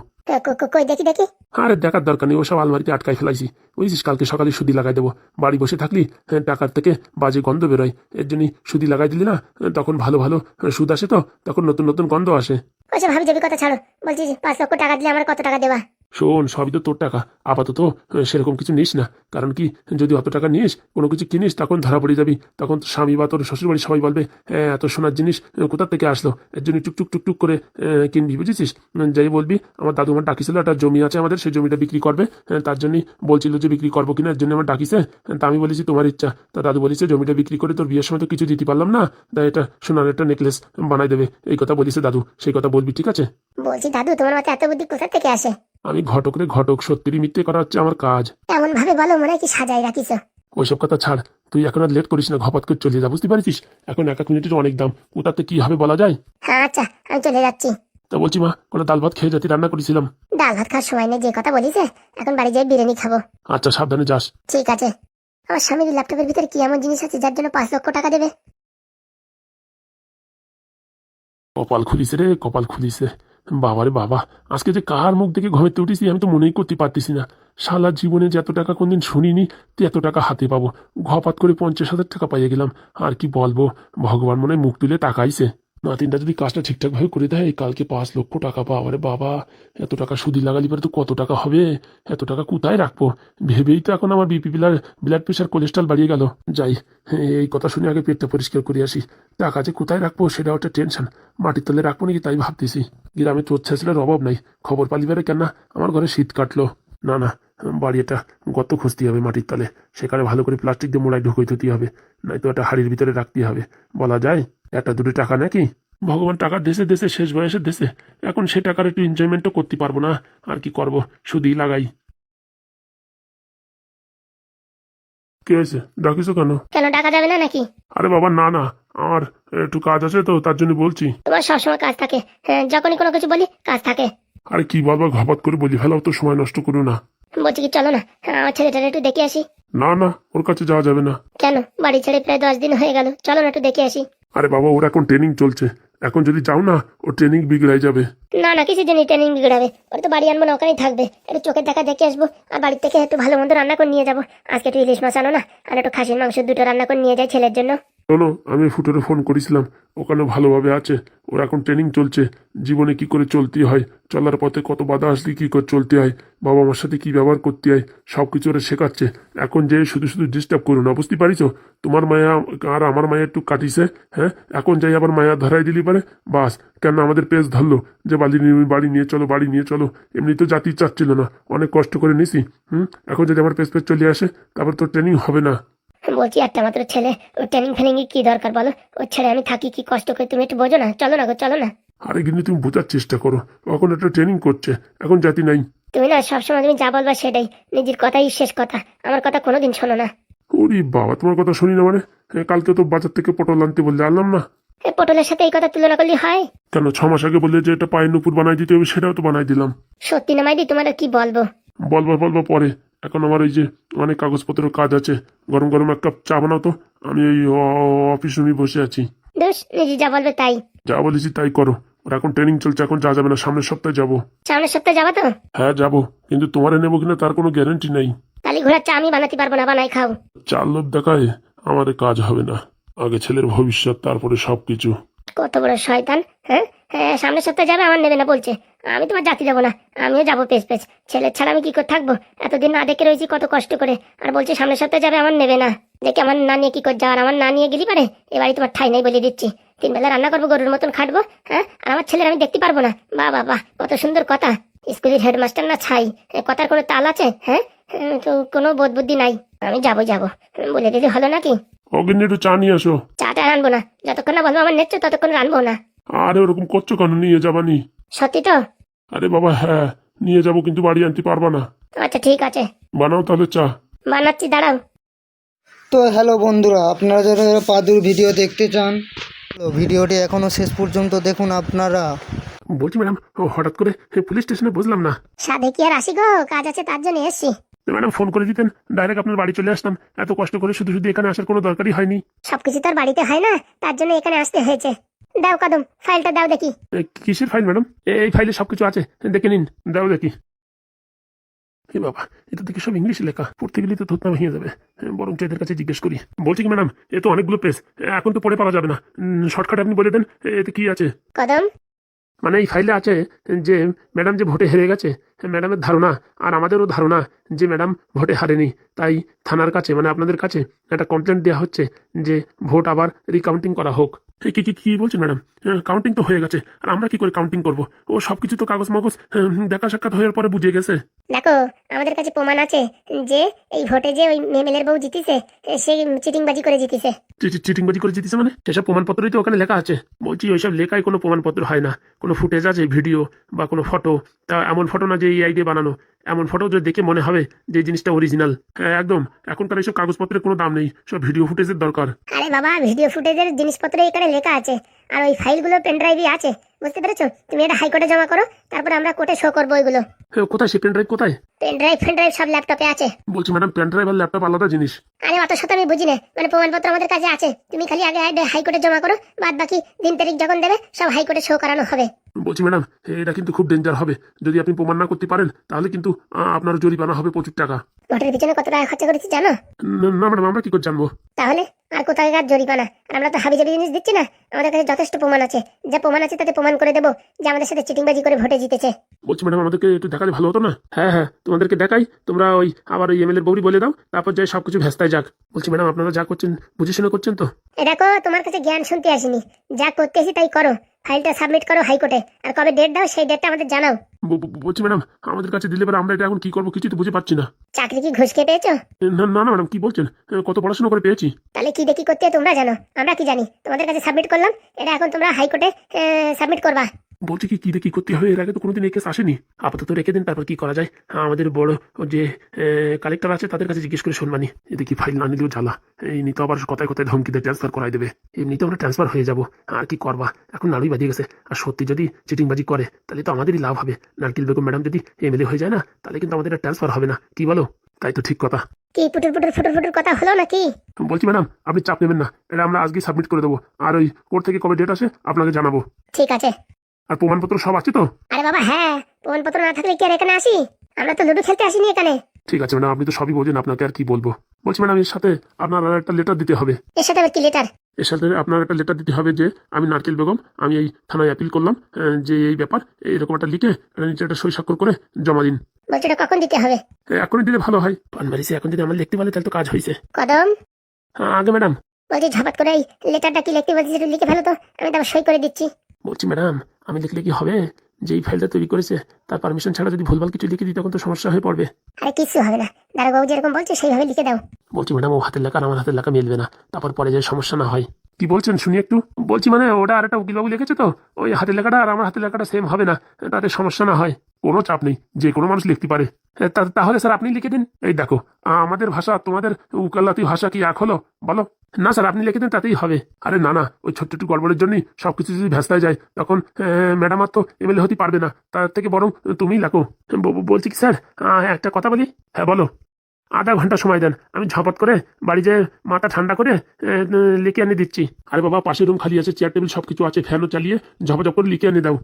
কই দেখি। আরে দেখার দরকার নেই, ওসব আলমারিতে আটকাই ফেলাইছি। বুঝছিস, কালকে সকালে সুদি লাগাই দেবো। বাড়ি বসে থাকলি টাকার থেকে বাজে গন্ধ বেরোয়, এর জন্যই সুদি লাগাই দিলি না, তখন ভালো ভালো সুদ আসে, তো তখন নতুন নতুন গন্ধ আসে। আচ্ছা ভাবি যাবি কথা ছাড়ো, বলছি 5 লক্ষ টাকা দিলে আমার কত টাকা দেবা? শোন, সবই তো তোর টাকা, আপাতত সেরকম কিছু নিস না। কারণ কি, যদি অত টাকা নিস, কোনো কিছু কিনিস, তখন ধরা পড়ে যাবি। তখন তোর স্বামী বা তোর শ্বশুরবাড়ি সবাই বলবে এত সোনার জিনিস কোথা থেকে আসলো। এর জন্য টুকটুক টুকটুক করে কিনবি, বুঝেছিস? যাই বলবি আমার দাদু আমার ডাকিছিল, একটা জমি আছে আমাদের, সেই জমিটা বিক্রি করবে, তার জন্যই বলছিল যে বিক্রি করবো কিনা, এর জন্য আমার ডাকিছে। তা আমি বলেছি তোমার ইচ্ছা। তা দাদু বলেছে জমিটা বিক্রি করে তোর বিয়ের সময় তো কিছু দিতে পারলাম না, তাই এটা সোনার একটা নেকলেস বানাই দেবে, এই কথা বলেছে দাদু। সেই কথা বলবি, ঠিক আছে? বলছি দাদু, তোমার মাথায় এত বুদ্ধি কোথা থেকে আসে? আমি ঘটক রে ঘটক, সত্যিরই মিথ্যে করা হচ্ছে আমার কাজ। এমন ভাবে বলো মনে হয় কি সাজাই রাখিস। ওইসব কথা ছাড়, তুই এখন আর লেট করিস না, ঘপাত করে চলে যা, বুঝতে পারছিস? এখন 1 মিনিটের অনেক দাম, কোথাতে কি হবে বলা যায়? হ্যাঁ আচ্ছা, আমি চলে যাচ্ছি। তা বলছি মা, কোনো ডাল ভাত খেয়ে যাতে রান্না করেছিলাম। ডাল ভাত খাওয়ার সময় নেই, যে কথা বলিস এখন বাড়ি যাই বিরিয়ানি খাবো। আচ্ছা, সাবধানে যাস। ঠিক আছে। আমার স্বামীর ল্যাপটপের ভিতরে কি এমন জিনিস আছে যার জন্য 5 লক্ষ টাকা দেবে? কপাল খুলিছে রে, কপাল খুলিছে। বাবারে বাবা, আজকে যে কার মুখ দেখে ঘুমাতে উঠেছি আমি তো মনেই করতে পারতেছি না। সারা জীবনে যে এত টাকা কোনদিন শুনিনি, তো এত টাকা হাতে পাবো। ঘপাত করে 50,000 টাকা পাইয়ে গেলাম। আর কি বলবো, ভগবান মনে হয় মুখ তুলে তাকাইছে। নাতিনটা যদি কাজটা ঠিকঠাক ভাবে করে দেয়, কালকে 5 লক্ষ টাকা পাওয়া রে বাবা। এত টাকা সুদি লাগালি পরে তো কত টাকা হবে? এত টাকা কোথায় রাখবো ভেবেই তো এখন আমার বিপি, ব্লাড প্রেশার, কোলেস্ট্রল বাড়িয়ে গেল। যাই, এই কথা শুনে আগে পেটটা পরিষ্কার করে আসি। টাকা যে কোথায় রাখবো সেটা একটা টেনশন। মাটির তলে রাখবো নাকি তাই ভাবতেছি। গ্রামে চোর ছেলের অভাব নাই, খবর পালিবারে কেন আমার ঘরে শীত কাটলো। না, বাড়ি এটা গর্ত খুঁজতে হবে মাটির তলে, সেখানে ভালো করে প্লাস্টিক দিয়ে মোড়ায় ঢুকিয়ে দিতে হবে, নয়তো একটা হাড়ির ভিতরে রাখতে হবে। বলা যায় একটা দুটো টাকা নাকি, ভগবান টাকার দেশে দেশে, শেষ বয়সের দেশে। এখন সে টাকার একটু এনজয়মেন্টও করতে পারবো না, আর কি করব, শুধুই লাগাই। কি হয়েছে, ডাকিস কেন? কেন ডাকা যাবে না নাকি? আরে বাবা না, আমার একটু কাজ আছে তো, তার জন্য বলছি। তোমার সবসময় কাজ থাকে, হ্যাঁ, যখনই কোনো কিছু বলি কাজ থাকে। আরে কি বলবো, ঘপাত করে বলি ফেলাও তো, সময় নষ্ট করো না। বলছি কি চলো না, আমার ছেলেটারে একটু দেখে আসি। না, ওর কাছে যাওয়া যাবে না। কেন? বাড়ি ছেড়ে প্রায় 10 দিন হয়ে গেল, চলো না একটু দেখে আসি। আরে বাবা, ওর এখন ট্রেনিং চলছে, এখন যদি যাও না ওর ট্রেনিং বিগড়াই যাবে। না না, কিছু জন্য ট্রেনিং বিগড়াবে, ওর তো বাড়ি আনবো না, ওখানেই থাকবে। একটু চোখের দেখা দেখে আসবো, আর বাড়ির থেকে একটু ভালো মন্দ রান্না করে নিয়ে যাবো। আজকে একটু ইলিশ মাছ আনো না, আর একটু খাসির মাংস দুটো রান্না করে নিয়ে যাই ছেলের জন্য। শোনো, আমি ফুটোরে ফোন করেছিলাম, ওখানে ভালোভাবে আছে, ওর এখন ট্রেনিং চলছে, জীবনে কি করে চলতে হয়, চলার পথে কত বাধা আসলে কি করে চলতে হয়, বাবা মার সাথে কি ব্যবহার করতে হয়, সব কিছু ওরা শেখাচ্ছে। এখন যে শুধু শুধু ডিস্টার্ব করো না, বুঝতে পারিস? তোমার মায়া আর আমার মায়া একটু কাটিছে, হ্যাঁ, এখন যাই আবার মায়া ধরাই দিলি পারে, বাস কেন আমাদের পেজ ধরলো যে বাড়ি নিয়ে চলো, বাড়ি নিয়ে চলো। এমনি তো জাতি চাচ্ছিল না, অনেক কষ্ট করে নিছি। এখন যদি আমার পেজ চলে আসে, তারপর তো ট্রেনিং হবে না। বলছি একটা মাত্র ছেলে, ওর ট্রেনিং ফেনিং কি দরকার বলো? ওর ছেড়ে আমি থাকি কি কষ্ট করে, তুমি একটু বোঝো না? চলো না গো, চলো না। আরে কিন্তু তুমি বোঝার চেষ্টা করো, এখন একটা ট্রেনিং করছে, এখন জাতি নাই। তুমি না সবসময় তুমি যা বলবা সেটাই, নিজের কথাই শেষ কথা, আমার কথা কোনোদিন শোনো না। ওরে বাবা, তোমার কথা শুনি না মানে? কালকে তো বাজার থেকে পটল আনতে বললে, আনলাম না। এই পটলের সাথে এই কথা তুলনা করলে হয়? কেন, 6 মাস আগে বললে যে এটা পায়ের নুপুর বানাই দিতে হবে, সেটাও তো বানাই দিলাম। সত্যি না মাইদি, তোমার আর কি বলবো। বলবো পরে, এখন আমার এই যে অনেক কাগজপত্রের কাজ আছে। গরম গরম এক কাপ চা বানাও তো, আমি এই অফিস রুমে বসে আছি। দোষ, নিজে যা বলবে তাই। যা বলেছি তাই করো, ওর এখন ট্রেনিং চলছে, এখন যা যাবে না, সামনের সপ্তাহে যাবো। সামনের সপ্তাহে যাবা তো? হ্যাঁ যাবো, কিন্তু তোমারে নেবো কিনা তার কোনো গ্যারেন্টি নেই। কালি ঘোড়ার চা আমি বানাতে পারবো না, বানাই খাও। চার লোভ দেখায় আমার কাজ হবে না, আগে ছেলের ভবিষ্যৎ, তারপরে সবকিছু। কত বড় শয়তান! হ্যাঁ হ্যাঁ, সামনের সপ্তাহে যাবে, আমার নেবে না বলছে। আমি তোমার জাতি যাবো না, আমিও যাবো পেস পেস। ছেলের ছাড়া আমি কি করে থাকবো? এতদিন না দেখে রয়েছি কত কষ্ট করে, আর বলছে সামনের সপ্তাহে যাবে, আমার নেবে না। দেখে আমার না নিয়ে কি করে যাওয়ার, আমার না নিয়ে গেলি পারে। এবারে তোমার ঠাই নাই বলে দিচ্ছি, 3 বেলা রান্না করবো, গরুর মতন খাটবো, হ্যাঁ, আর আমার ছেলের আমি দেখতে পারবো না। বাহ বাহ বাহ, কত সুন্দর কথা! স্কুলের হেডমাস্টার না ছাই, কথার কোনো তাল আছে? হ্যাঁ, তো কোনো বোধ বুদ্ধি নাই। আমি যাবো, বলে দিলে হলো নাকি? অগ্নি একটু চা নিয়ে আসো। চাটা আনবো না, যতক্ষণ না বলবো আমার নেচ্ছ ততক্ষণ আনবো না। আরে ওরকম করছো কেন, নিয়ে যাবানি? সত্যি তো? আরে বাবা হ্যাঁ, নিয়ে যাবো, কিন্তু বাড়ি আনতে পারবা না। আচ্ছা ঠিক আছে, বানাও তাহলে চা। বানাচ্ছি, দাঁড়াও। তো হ্যালো বন্ধুরা, আপনারা যারা যারা পাদুর ভিডিও দেখতে চান, ভিডিওটি এখনও শেষ পর্যন্ত দেখুন আপনারা। বলছি ম্যাডাম, হঠাৎ করে পুলিশ স্টেশনে বুঝলাম না। সাধে কি আর আসি গো, কাজ আছে তার জন্য এসছি। ম্যাডাম ফোন করে দিতেন, ডাইরেক্ট আপনার বাড়ি চলে আসতাম। এত কষ্ট করে শুধু শুধু এখানে আসার কোনো দরকারই হয়নি। সবকিছু তার বাড়িতে হয় না, তার জন্য এখানে আসতে হয়েছে। দাও কদম, ফাইলটা দাও দেখি। কিসের ফাইল ম্যাডাম? এই ফাইলে সবকিছু আছে, দেখে নিন, দাও দেখি। এ বাবা, এটা দেখি সব ইংলিশ লেখা, পড়তে গেলে তো থুতনা ভেঙে যাবে। বরং এদের কাছে জিজ্ঞেস করি। বলছি কি ম্যাডাম, এ তো অনেকগুলো পেজ, এখন তো পড়ে পাওয়া যাবে না। শর্টকাট আপনি বলে দেন, এতে কি আছে? কদম, মানে এই ফাইলে আছে যে ম্যাডাম যে ভোটে হেরে গেছে, ম্যাডামের ধারণা আর আমাদেরও ধারণা যে ম্যাডাম ভোটে হারেনি, তাই থানার কাছে মানে আপনাদের কাছে একটা কমপ্লেন্ট দেওয়া হচ্ছে যে ভোট আবার রিকাউন্টিং করা হোক। কি কি কি বলছেন ম্যাডাম? কাউন্টিং তো হয়ে গেছে, আর আমরা কি করে কাউন্টিং করব? ও সবকিছু তো কাগজ মাগজ দেখা সাক্ষাৎ হওয়ার পরে বুঝে গেছে। দেখো আমাদের কাছে প্রমাণ আছে যে এই ভোটে যে ওই মেমেলের বউ জিতিছে, সে চিটিংবাজি করে জিতিছে। চিটিংবাজি করে জিতেছে মানে? সেসব প্রমাণপত্রই তো ওখানে লেখা আছে। বলছি ওইসব লেখায় কোনো প্রমাণপত্র হয় না, কোনো ফুটেজ আছে, ভিডিও বা কোনো ফটো, তা এমন ফটো না যে এই আইডিয়া বানানো, এমন ফটো যদি দেখে মনে হবে যে এই জিনিসটা অরিজিনাল। একদম এখনকার এইসব কাগজপত্রের কোনো দাম নেই, সব ভিডিও ফুটেজের দরকার। আরে বাবা, ভিডিও ফুটেজের জিনিসপত্র এখানে লেখা আছে, আর ওই ফাইলগুলো পেন ড্রাইভে আছে, বুঝতে পেরেছো? তুমি এটা হাইকোর্টে জমা করো, তারপর আমরা কোর্টে শো করবো ওইগুলো। কোথায় সে পেন ড্রাইভ, কোথায়? পেন ড্রাইভ সব ল্যাপটপে আছে। বলছি ম্যাডাম, পেন ড্রাইভ আর ল্যাপটপ আলাদা জিনিস। আরে অত শত আমি বুঝি না, মানে প্রমাণপত্র আমাদের কাছে আছে, তুমি খালি আগে হাইকোর্টে জমা করো, বাদ বাকি দিন তারিখ যখন দেবে সব হাইকোর্টে শো করানো হবে। বলছি ম্যাডাম, এটা কিন্তু খুব ডেঞ্জার হবে, যদি আপনি প্রমাণ না করতে পারেন তাহলে কিন্তু আপনার জরিমানা হবে প্রচুর টাকা। ভোটের পিছনে কত টাকা খরচা করেছি জানো? না ম্যাডাম, আমরা কি করে জানবো? তাহলে আর কোথাকার জরিমানা? আর আমরা তো হাবিজাবি জিনিস দিচ্ছি না, আমাদের কাছে যথেষ্ট প্রমাণ আছে, যা প্রমাণ আছে তাতে প্রমাণ করে দেবো যে আমাদের সাথে চিটিংবাজি করে ভোটে জিতেছে। বলছি ম্যাডাম, আমাদেরকে একটু দেখালে ভালো হতো না? হ্যাঁ, তোমাদেরকে দেখাই, তোমরা ওই আবার ওই এমএলএর বউরি বলে দাও, তারপর যাই সবকিছু ভেস্তায় যাক। বলছি ম্যাডাম, আপনারা যা করছেন বুঝে শুনে করছেন তো? দেখো তোমার কাছে জ্ঞান শুনতে আসিনি, যা করতে আসি তাই করো। ফাইলটা সাবমিট করো হাইকোর্টে, আর কবে ডেট দাও সেই ডেটটা আমাদের জানাও। বলছি ম্যাডাম, আমাদের কাছে দিলে পরে আমরা এটা এখন কি করবো কিছুই তো বুঝে পাচ্ছি না। চাকরি কি ঘুষ খেয়ে পেয়েছো? না ম্যাডাম, কি বলছেন? কত পড়াশোনা করে পেয়েছি। তাহলে কি দেখি করতে হয় তোমরা জানো, আমরা কি জানি? তোমাদের কাছে সাবমিট করলাম, এটা এখন তোমরা হাইকোর্টে সাবমিট করবা। বলছি কি দেখি করতে হবে, এর আগে তো কোনোদিন এই কেস আসেনি, আপাতত রেখে দিন, তারপর কি করা যায় আমাদের বড় যে কালেক্টর আছে তাদের কাছে জিজ্ঞেস করে শুনবানি। এদিকে ফাইল না নিলেও জ্বালা, এই নিতে আবার কথায় কথায় ধমকি দিয়ে ট্রান্সফার করাই দেবে। এমনিতে আমরা ট্রান্সফার হয়ে যাবো, আর কি করবা, এখন নাড়ুই বাজিয়ে গেছে। আর সত্যি যদি চিটিংবাজি করে তাহলে তো আমাদেরই লাভ হবে। নারকেল বেগম ম্যাডাম যদি এমএলএ হয়ে যায় না, তাহলে কিন্তু আমাদের ট্রান্সফার হবে না, কি বলো? তাই তো ঠিক কথা। কি পুটুর পুটুর ফুটুর ফুটুর কথা হলো নাকি? বলছি ম্যাডাম আপনি চাপ নেবেন না, এটা আমরা আজকেই সাবমিট করে দেবো। আর ওই কোর্ট থেকে কবে ডেট আসে আপনাকে জানাবো। ঠিক আছে। আর প্রমাণপত্র সব আছে তো? আরে বাবা হ্যাঁ, প্রমাণপত্র না থাকলে কি আর এখানে আসি? আমরা তো লুডো খেলতে আসিনি এখানে। ঠিক আছে ম্যাডাম, আপনি তো সবই বোঝেন, আপনাকে আর কি বলবো। বলছি ম্যাডাম এর সাথে আপনার আর একটা লেটার দিতে হবে। এর সাথে আবার কি লেটার? এর সাথে আপনার একটা লেটার দিতে হবে যে আমি নারকেল বেগম, আমি এই থানায় অ্যাপিল করলাম, যে এই ব্যাপার এরকম একটা লিখে এটা নিচে একটা সই স্বাক্ষর করে জমা দিন। বলছি এটা কখন দিতে হবে? এখনই দিলে ভালো হয়। পানবাড়িতে এখন যদি আমার লিখতে পারে তাহলে তো কাজ হয়েছে। কদম আগে ম্যাডাম। বলছি ঝাপাত করে এই লেটারটা কি লিখতে বলছিস একটু লিখে ফেলো তো, আমি তো আবার সই করে দিচ্ছি। বলছি ম্যাডাম আমি লিখলে কি হবে? যেই ফাইলটা তৈরি করেছে তার পারমিশন ছাড়া যদি ভুলভাল কিছু লিখে দিই তখন তো সমস্যা হয়ে পড়বে। আরে কিছু হবে না, দারোগাবু যেরকম বলছে সেইভাবে লিখে দাও। বলছি ম্যাডাম ও হাতের লেখা আর আমার হাতের লেখা মিলবে না, তারপর পরে যে সমস্যা না হয়। কি বলছেন শুনি একটু। বলছি মানে ওটা আর একটা উকিলবাবু লিখেছে তো, ওই হাতের লেখাটা আর আমার হাতের লেখাটা সেম হবে না, তাতে সমস্যা না হয়। কোনো চাপ নেই, যে কোনো মানুষ লিখতে পারে। তাহলে স্যার আপনি লিখে দিন। এই দেখো আমাদের ভাষা তোমাদের উকালতি ভাষা কি এক হলো বলো? না স্যার আপনি লিখে দিন, তাতেই হবে। আরে না না, ওই ছোট্ট একটু গড়বড়ের জন্যই সবকিছু যদি ভেস্তায় যায় তখন ম্যাডাম আর তো এমএলএ হতে পারবে না, তার থেকে বরং তুমিই লেখো। বলছি কি স্যার একটা কথা বলি? হ্যাঁ বলো। আধা ঘন্টা সময় দেন, আমি ঝপট করে বাড়ি যেয়ে মাথা ঠান্ডা করে লিখে এনে দিচ্ছি। আরে বাবা পাশের রুম খালি আছে, চেয়ার টেবিল সবকিছু আছে, ফ্যানও চালিয়ে ঝপঝপ করে লিখে এনে দাও।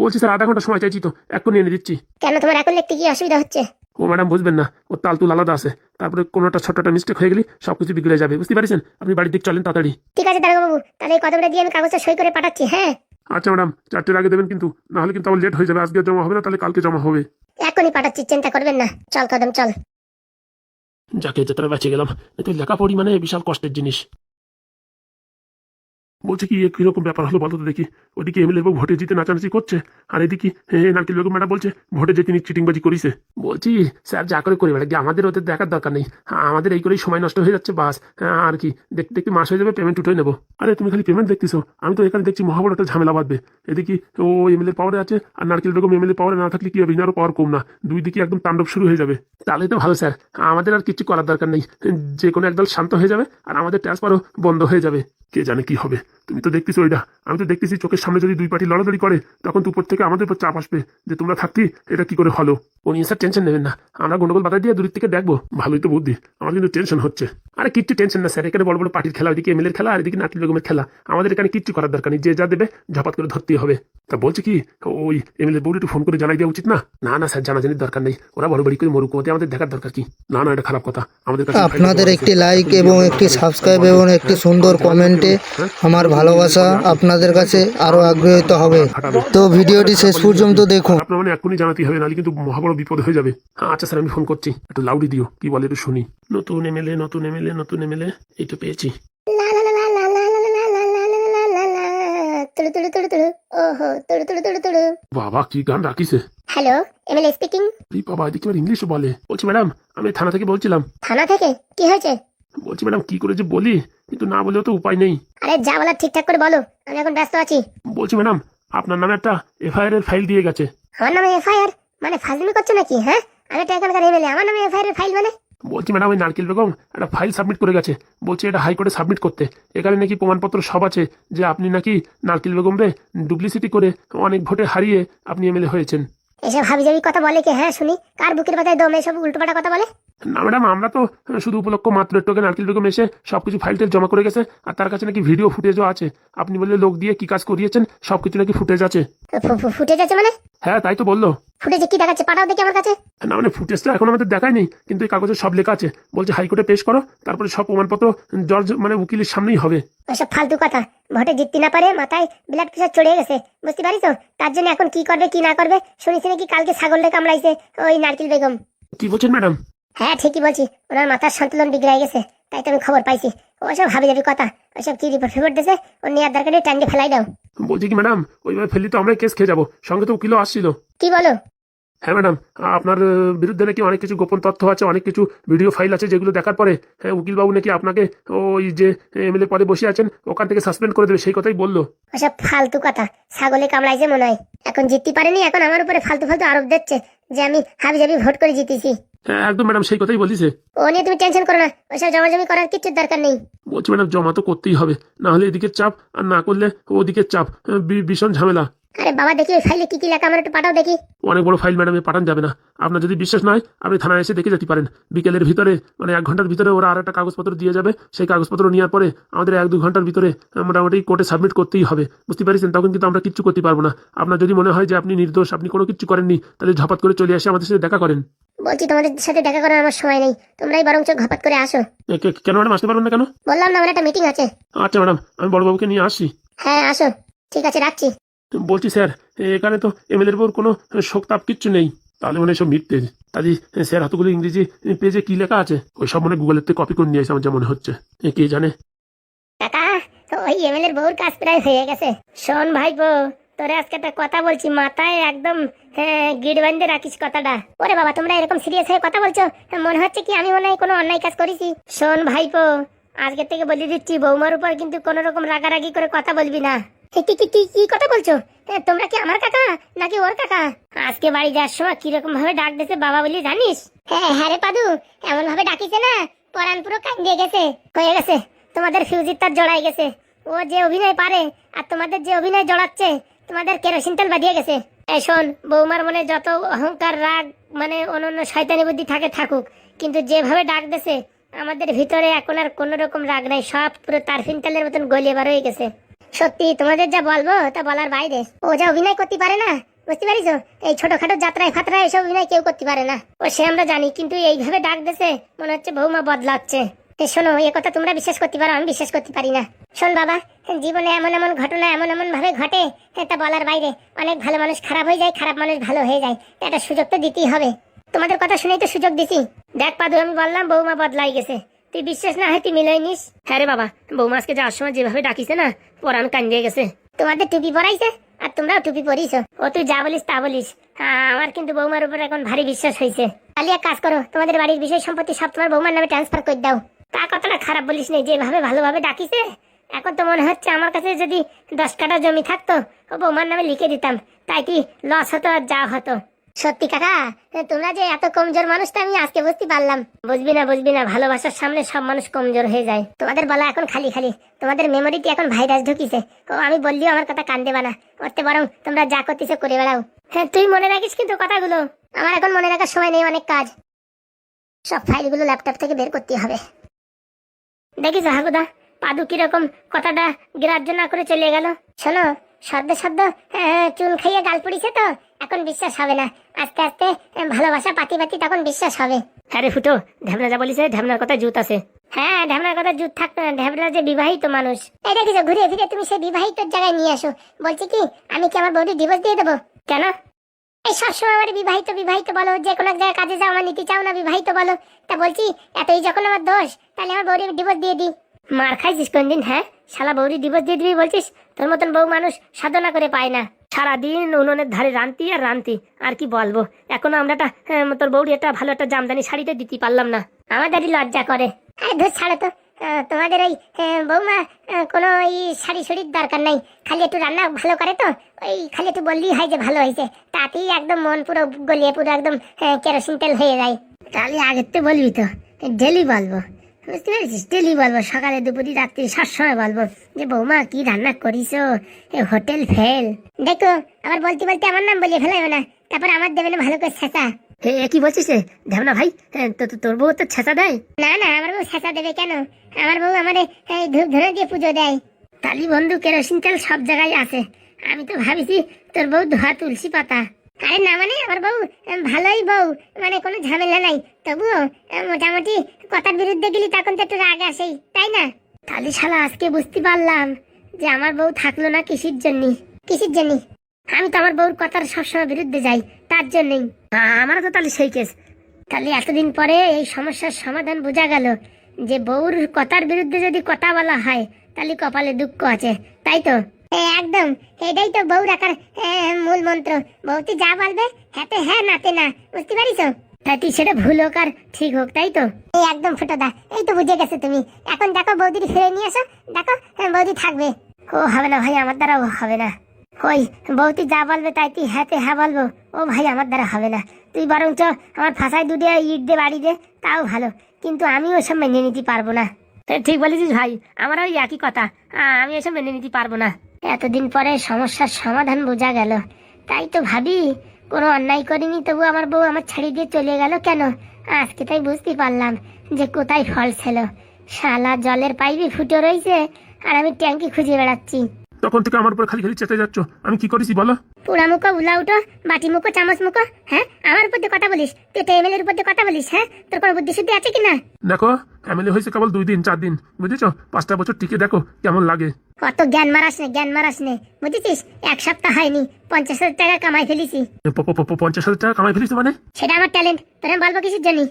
বলছি স্যার আধা ঘন্টা সময় চাইছি তো, এক্ষুনি এনে দিচ্ছি। কেন তোমার এখন লিখতে কি অসুবিধা হচ্ছে? ও ম্যাডাম বুঝবেন না, ওর তালতুল আলাদা আছে, তারপরে কোনো একটা ছোট একটা মিস্টেক হয়ে গেলে সবকিছু বিগড়ে যাবে, বুঝতে পারছেন? আপনি বাড়ির দিক চলেন তাড়াতাড়ি। ঠিক আছে দারোগাবু, তাহলে এই কথাটা দিয়ে আমি কাগজটা সই করে পাঠাচ্ছি। হ্যাঁ আচ্ছা ম্যাডাম 4টের আগে দেবেন কিন্তু, নাহলে কিন্তু আমার লেট হয়ে যাবে, আজকে জমা হবে না, তাহলে কালকে জমা হবে। এখনই পাঠাচ্ছি, চিন্তা করবেন না। চল কদম চল। যাকে যেতে বেঁচে গেলাম, এতে লেখাপড়ি মানে বিশাল কষ্টের জিনিস। বলছে কি কিরকম ব্যাপার হলো বলো তো দেখি? ওদিকে এমএলএ বাবু ভোটে জিতে নাচানাচি করছে, আর এদিকে নারকেল বেগম ম্যাডাম বলছে ভোটে যে তিনি চিটিংবাজি করেছে। বলছি স্যার যা করে বেড়ে গিয়ে আমাদের ওদের দেখার দরকার নেই, আমাদের এই করেই সময় নষ্ট হয়ে যাচ্ছে বাস। আর কি দেখতে দেখতে মাস হয়ে যাবে, পেমেন্ট উঠে নেবো। আরে তুমি খালি পেমেন্ট দেখতেছো, আমি তো এখানে দেখছি মহাবড় একটা ঝামেলা বাঁধবে। এদিকে ও এমএলএ পাওয়ারে আছে, আর নারকেল বেগম এমএলএ পাওয়ারে না থাকলে কি হবে, ইনারও পাওয়ার কম না, দুই দিকে একদম তাণ্ডব শুরু হয়ে যাবে। তাহলে তো ভালো স্যার, আমাদের আর কিছু করার দরকার নেই, যে কোনো একদল শান্ত হয়ে যাবে আর আমাদের ট্রান্সফারও বন্ধ হয়ে যাবে। কে জানে কি হবে, তুমি তো দেখতেছো ওইটা, আমি তো দেখতেছি চোখের সামনে যদি দুই পার্টি লড়ালড়ি করে তখন তো উপর থেকে আমাদের উপর চাপ আসবে যে তোমরা থাকতি এটা কি করে হলো। উনি স্যার টেনশন নেবেন না, আমরা গন্ডগোল বাধা দিয়ে দূর থেকে দেখবো। ভালোই তো বুদ্ধি, আমার কিন্তু টেনশন হচ্ছে। আরে কিচ্ছু টেনশন না স্যার, এখানে বড় বড় পার্টির খেলা, ওইদিকে এমএলএর খেলা আর এদিকে নারকেল বেগমের খেলা, আমাদের এখানে কিচ্ছু করার দরকার নেই, যে যা দেবে ঝপাত করে ধরতেই হবে। তা বলছি কি ওই এমএলএ বউর একটু ফোন করে জানাই দেওয়া উচিত না? না না স্যার জানাজানির দরকার নেই, ওরা বড় বড়ি করে মরুক, ওতে আমাদের দেখার দরকার কি? না না এটা খারাপ কথা, আমাদের কাছে আপনাদের একটি লাইক এবং একটি সাবস্ক্রাইব এবং একটি সুন্দর কমেন্টে আমার ভালোবাসা আপনাদের কাছে আরো আগ্রহিত হবে। তো ভিডিওটি শেষ পর্যন্ত দেখুন। আপনার মানে এখনই জানাতে হবে, নাহলে কিন্তু মহাবড় বিপদ হয়ে যাবে। আচ্ছা স্যার আমি ফোন করছি, একটু লাউডি দিও, কি বলে একটু শুনি। নতুন এমএলএ নতুন এমএলএ নতুন এমএলএ, এই তো পেয়েছি। লা লা লা লা লা লা লা লা লা লা লা লা লা লা। তুড়ু তুড়ু তুড়ু তুড়ু, ওহো তুড়ু তুড়ু তুড়ু তুড়ু। বাবা কি গান রাখিছে। Hello MLA speaking. এই বাবা এদিকে আবার ইংলিশও বলে। বলছি ম্যাডাম আমি থানা থেকে বলছিলাম। থানা থেকে? কি হয়েছে? বলছি ম্যাডাম কি করে যে বলি, কিন্তু না বলেও তো উপায় নেই। আরে যা বলার ঠিকঠাক করে বলো, আমি এখন ব্যস্ত আছি। বলছি ম্যাডাম আপনার নামে একটা এফআইআর এর ফাইল দিয়ে গেছে। আমার নামে এফআইআর? মানে ফাজলামি করছো নাকি? হ্যাঁ আমি তো এখানকার এমএলএ, আমার নামে এফআইআর এর ফাইল মানে? বলছি ম্যাডাম ওই নারকেল বেগম একটা ফাইল সাবমিট করে গেছে, বলছে এটা হাইকোর্টে সাবমিট করতে। এখানে নাকি প্রমাণপত্র সব আছে যে আপনি নাকি নারকেল বেগম রে ডুপ্লিসিটি করে অনেক ভোটে হারিয়ে আপনি এমএলএ হয়েছেন। এসব হাবিজাবি কথা বলে কে? হ্যাঁ শুনি, কার বুকের পাতায় দম এসব উল্টোপাল্টা কথা বলে? না ম্যাডাম আমরা তো শুধু উপলক্ষ মাত্র একটু আগে নারকেল বেগম এসে সবকিছু ফাইলটা জমা করে গেছে, আর তার কাছে নাকি ভিডিও ফুটেজও আছে। আপনি বললে লোক দিয়ে কি কাজ করিয়েছেন সবকিছু নাকি ফুটেজ আছে। ফুটেজ আছে মানে? হ্যাঁ তাই তো বললো। ফুটেজে কি দেখাচ্ছে? পাঠাও দেখি আমার কাছে। না মানে ফুটেজটা এখন আমাদের দেখায়নি, কিন্তু এই কাগজে সব লেখা আছে, বলছে হাইকোর্টে পেশ করো, তারপরে সব প্রমাণপত্র জজ মানে উকিলের সামনেই হবে। ওসব ফালতু কথা, ভোটে জিততে না পারে মাথায় ব্লাড প্রেশার চড়ে গেছে, বুঝতে পারিস? তার জন্য এখন কি করবে কি না করবে শুনেছি নাকি কালকে ছাগলটা কামড়াইছে ওই নারকেল বেগম। কি বলছেন ম্যাডাম? হ্যাঁ ঠিকই বলছি, ওনার মাথার সন্তুলন বিগড়ে গেছে, তাই তো আমি খবর পাইছি। ওসব হাবিজাবি কথা, ওসব কি রিপোর্ট ফিপোর্ট দিয়েছে ও নেওয়ার দরকার নেই, টাইমে ফেলাই দাও। বলছি কি ম্যাডাম ওইভাবে ফেললি তো আমরা কেস খেয়ে যাবো, সঙ্গে তো উকিলও আসছিল। কি বলো? হ্যাঁ ম্যাডাম আপনার বিরুদ্ধে নাকি অনেক কিছু গোপন তথ্য আছে, অনেক কিছু ভিডিও ফাইল আছে, যেগুলো দেখার পরে হ্যাঁ উকিলবাবু নাকি আপনাকে ওই যে এমএলএ পদে বসে আছেন ওখান থেকে সাসপেন্ড করে দেবে, সেই কথাই বললো। ওসব ফালতু কথা, ছাগলে কামড়াইছে মনে হয়, এখন জিততে পারেনি, এখন আমার উপরে ফালতু ফালতু আরোপ দিচ্ছে যে আমি হাবিজাবি ভোট করে জিতেছি। হ্যাঁ একদম ম্যাডাম সেই কথাই বলিছে। ও নিয়ে তুমি টেনশন করো না, ওসব জমাজমি করার কিছু দরকার নেই। বলছি ম্যাডাম জমা তো করতেই হবে, না হলে এদিকে চাপ আর না করলে ওদিকে চাপ, ভীষণ ঝামেলা। আরে বাবা দেখি ওই ফাইলে কি কি লেখা আমার একটু পাঠাও দেখি। অনেক বড় ফাইল ম্যাডাম, পাঠান যাবে না। আপনার যদি বিশ্বাস নয় আপনি থানায় এসে দেখে যেতে পারেন। বিকেলের ভিতরে মানে 1 ঘন্টার ভিতরে ওরা আর একটা কাগজপত্র দিয়ে যাবে। সেই কাগজপত্র নেওয়ার পরে আমাদের 1-2 ঘন্টার ভিতরে মোটামুটি কোর্টে সাবমিট করতেই হবে, বুঝতে পারছেন? তখন কিন্তু আমরা কিচ্ছু করতে পারবো না। আপনার যদি মনে হয় যে আপনি নির্দোষ, আপনি কোনো কিছু করেননি, তাহলে ঝপাত করে চলে আসে আমাদের সাথে দেখা করেন। বলছি তোমাদের সাথে দেখা করার আমার সময় নেই, তোমরাই বরঞ্চ ঘপাত করে আসো। কেন ম্যাডাম আসতে পারবেন না কেন? বললাম না আমার একটা মিটিং আছে। আচ্ছা ম্যাডাম, আমি বড়বাবুকে নিয়ে আসছি। হ্যাঁ আসো, ঠিক আছে রাখছি। বলছি স্যার, এখানে তো এমএলএর উপর কোনো শোক তাপ কিচ্ছু নেই, তাহলে মনে হয় সব মিথ্যে। তাই স্যার হাতগুলো ইংরেজি পেজে কি লেখা আছে ওই সব মনে গুগলের থেকে কপি করে নিয়ে আসে আমার যা মনে হচ্ছে। কে জানে। কাকা ওই এমএলএর বউর কাজ প্রায় হয়ে গেছে। শোন ভাইপো, তোরে আজকে একটা কথা বলছি, মাথায় একদম গিট বান্ধে রাখিস কথাটা। ওরে বাবা তোমরা এরকম সিরিয়াস হয়ে কথা বলছো, মনে হচ্ছে কি আমি মনে হয় কোনো অন্যায় কাজ করেছি। শোন ভাইপো, আজকে থেকে বলে দিচ্ছি বৌমার উপর কিন্তু কোনো রকম রাগারাগি করে কথা বলবি না। কি কি কি কি কথা বলছো? তোমরা কি আমার কাকা নাকি ওর কাকা? আজকে বাড়ি যাওয়ার সময় কিরকম ভাবে ডাক দিয়েছে বাবা বলি জানিস? হ্যাঁ রে পাদু, এমন ভাবে ডাকিছে না পরান পুরো কান্দিয়ে গেছে। হয়ে গেছে তোমাদের ফিউজির তার জড়াই গেছে। ও যে অভিনয় পারে আর তোমাদের যে অভিনয় জড়াচ্ছে, তোমাদের কেরোসিন তেল বাঁধিয়ে গেছে। এই শোন, বৌমার মনে যত অহংকার রাগ মানে অনন্য শয়তানি বুদ্ধি থাকে থাকুক, কিন্তু যেভাবে ডাক দিয়েছে আমাদের ভিতরে এখন আর কোনো রকম রাগ নাই, সব পুরো তারফিন তেলের মতন গলিয়ে বার হয়ে গেছে। সত্যি তোমাদের যা বলবো তা বলার বাইরে। ও যা অভিনয় করতে পারে না, বুঝতে পারিস? এই ছোটখাটো যাত্রায় ফাত্রায় এসব অভিনয় কেউ করতে পারে না। ও সে আমরা জানি, কিন্তু এইভাবে ডাক দিয়েছে মনে হচ্ছে বৌমা বদলাচ্ছে। শোনো, এ কথা তোমরা বিশ্বাস করতে পারো, আমি বিশ্বাস করতে পারি না। শোন বাবা, জীবনে এমন এমন ঘটনা এমন এমন ভাবে ঘটে তা বলার বাইরে। অনেক ভালো মানুষ খারাপ হয়ে যায়, খারাপ মানুষ ভালো হয়ে যায়, একটা সুযোগ তো দিতেই হবে। তোমাদের কথা শুনেই তো সুযোগ দিছি। দেখ পাদু, আমি বললাম বৌমা বদলাই গেছে, তুই বিশ্বাস না হয় তুই মিলাই নিস। হ্যাঁ রে বাবা, বৌমা আজকে যাওয়ার সময় যেভাবে ডাকিছে না পরান কান্দিয়ে গেছে। তোমাদের টুপি পরাইছে আর তোমরাও টুপি পরিস। ও তুই যা বলিস তা বলিস, আমার কিন্তু বৌমার উপর এখন ভারী বিশ্বাস হয়েছে। তাহলে এক কাজ করো, তোমাদের বাড়ির বিষয় সম্পত্তি সব তোমার বৌমার নামে ট্রান্সফার করে দাও। তা কথাটা খারাপ বলিস নেই, যেভাবে ভালোভাবে ডাকিছে এখন তো মনে হচ্ছে আমার কাছে যদি 10 কাঠা জমি থাকতো ও বৌমার নামে লিখে দিতাম, তাই কি লস হতো আর যা হতো। সত্যি কাকা, তোমরা যে এত কমজোর মানুষটা আমি আজকে বুঝতে পারলাম। বুঝবি না, ভালোবাসার সামনে সব মানুষ কমজোর হয়ে যায়। তোমাদের বলা এখন খালি খালি, তোমাদের মেমোরিতে এখন ভাইরাস ঢুকিছে। ও আমি বললিও আমার কথা কান দেবা না, করতে বরং তোমরা যা করতেছো করে বেড়াও। হ্যাঁ তুই মনে রাখিস কিন্তু কথাগুলো, আমার এখন মনে রাখার সময় নেই, অনেক কাজ। সব ফাইলগুলো ল্যাপটপ থেকে বের করতে হবে। দেখিস হাগুদা, পাদু কিরকম কথাটা গ্রাহ্য না করে চলে গেল। শোনো, সদ্য চুন খাইয়ে গাল পড়িছে তো এখন বিশ্বাস হবে না, আস্তে আস্তে ভালোবাসা পাতি তখন বিশ্বাস হবে। হ্যাঁ রে ফুটো, ঢ্যাবনা যা বলিছে ঢ্যাবনার কথা জুত আছে। হ্যাঁ ঢ্যাবনার কথা জুত থাকতো না, ঢ্যাবনা যে বিবাহিত মানুষ। এই দেখিস ঘুরে ফিরে তুমি সেই বিবাহিত জায়গায় নিয়ে আসো। বলছি কি, আমি কি আমার বউকে ডিভোর্স দিয়ে দেবো? কেন? এই সবসময় আমার বিবাহিত বলো, যে কোনো এক জায়গায় কাজে যাও আমার নিতে চাও না, বিবাহিত বলো। তা বলছি এতই যখন আমার দোষ, তাহলে আমার বউকে ডিভোর্স দিয়ে দিই। মার খাইছিস কোনদিন? হ্যাঁ শালা বউরি ডিভোর্স দিয়ে দিবি বলছিস? তোর মতন বউ মানুষ সাধনা করে পায় না, সারাদিন উনুনের ধারে রান্তি আর রান্তি। আর কি বলবো, এখনো আমরা তোর বউরি একটা ভালো একটা জামদানি শাড়িতে দিতে পারলাম না, আমাদেরই লজ্জা করে। আরে ধর ছাড়ো তো, তোমাদের ওই বৌমা কোনো ওই শাড়ি শুড়ির দরকার নাই, খালি একটু রান্না ভালো করে তো, ওই খালি একটু বললেই হয় যে ভালো হয়েছে, তাতেই একদম মন পুরো গলিয়ে পুরো একদম কেরোসিন তেল হয়ে যায়। তাহলে আগের তো বলবি তো, ডেলি বলবো, বুঝতে পেরেছিস? ডেলি বলবো, সকালে দুপুরে রাত্রি সবসময় বলবো যে বৌমা কি রান্না করিস, হোটেল ফেল। দেখো আবার বলতে বলতে আমার নাম বলিয়ে ফেলাইও না, তারপর আমার দেবে না ভালো করে ছেঁচা। কি বলছিস ঢ্যাবনা ভাই? তোর বউ তো ছেঁচা দেয়? না আমার বউ ছেঁচা দেবে কেন? আমার বউ আমারে ধূপ ধরে দিয়ে পুজো দেয়। তালি বন্ধু, কেরোসিন তেল সব জায়গায় আছে, আমি তো ভাবিছি তোর বউ ধোয়া তুলসী পাতা। আরে না মানে আমার বউ ভালোই বউ, মানে কোনো ঝামেলা নাই, তবুও মোটামুটি কথার বিরুদ্ধে গেলি তখন তো একটু রাগ আসেই, তাই না? তাহলে শালা আজকে বুঝতে পারলাম যে আমার বউ থাকলো না কিসের জন্য। আমি তো আমার বউর কথার সবসময় বিরুদ্ধে যাই, তার জন্যই। আমারও তো তাহলে সেই কেস। তাহলে এতদিন পরে এই সমস্যার সমাধান বোঝা গেল যে বউর কথার বিরুদ্ধে যদি কথা বলা হয় তাহলে কপালে দুঃখ আছে, তাই তো? একদম, এটাই তো বউ রাখার মূল মন্ত্র। বউটি যা বলবে হাতে হ্যাঁ নাতে না, বুঝতে পারিস? তাই তুই সেটা ভুল হোক আর ঠিক হোক, তাই তো? একদম ফুটোদা, এই তো বুঝে গেছে তুমি। এখন দেখো বৌদির ফিরে নিয়ে আসো, দেখো বৌদি থাকবে। ও হবে না ভাই, আমার দ্বারা হবে না। ওই বৌদি যা বলবে তাই তুই হাতে হ্যাঁ বলবো, ও ভাই আমার দ্বারা হবে না। তুই বরঞ্চ আমার ফাঁসায় দুটো ইট দে বাড়ি দে, তাও ভালো, কিন্তু আমি ওসব মেনে নিতে পারবো না। ঠিক বলেছিস ভাই, আমার ওই একই কথা, আমি এসব মেনে নিতে পারবো না। এতদিন পরে সমস্যার সমাধান বোঝা গেল। তাই তো ভাবি, কোনো অন্যায় করিনি, তবু আমার বউ আমার ছাড়িয়ে দিয়ে চলে গেল কেন? আজকে তাই বুঝতে পারলাম যে কোথায় ফল ছিল। শালা জলের পাইপই ফুটে রয়েছে আর আমি ট্যাঙ্কি খুঁজে বেড়াচ্ছি। তখন থেকে আমার উপর খালি খালি চেতে যাচ্ছ, আমি কি করেছি বলো? পুরা মুখো উলা উঠো, বাটি মুখো চামচ মুখো, হ্যাঁ আমার উপর দিয়ে কথা বলিস? তুই তো এমএলএর উপর দিয়ে কথা বলিস, হ্যাঁ? তোর কোনো বুদ্ধি শুদ্ধি আছে কিনা? দেখো, এমএলএ হয়েছে কেবল 2 দিন 4 দিন, বুঝেছো? 5টা বছর টিকে দেখো কেমন লাগে। কত জ্ঞান মারাস নে, বুঝেছিস? 1 সপ্তাহ হয়নি 50,000 টাকা কামাই ফেলিছি। 50,000 টাকা কামাই ফেলিস মানে? সেটা আমার ট্যালেন্ট, তোর আমি বলবো কিসের জন্য?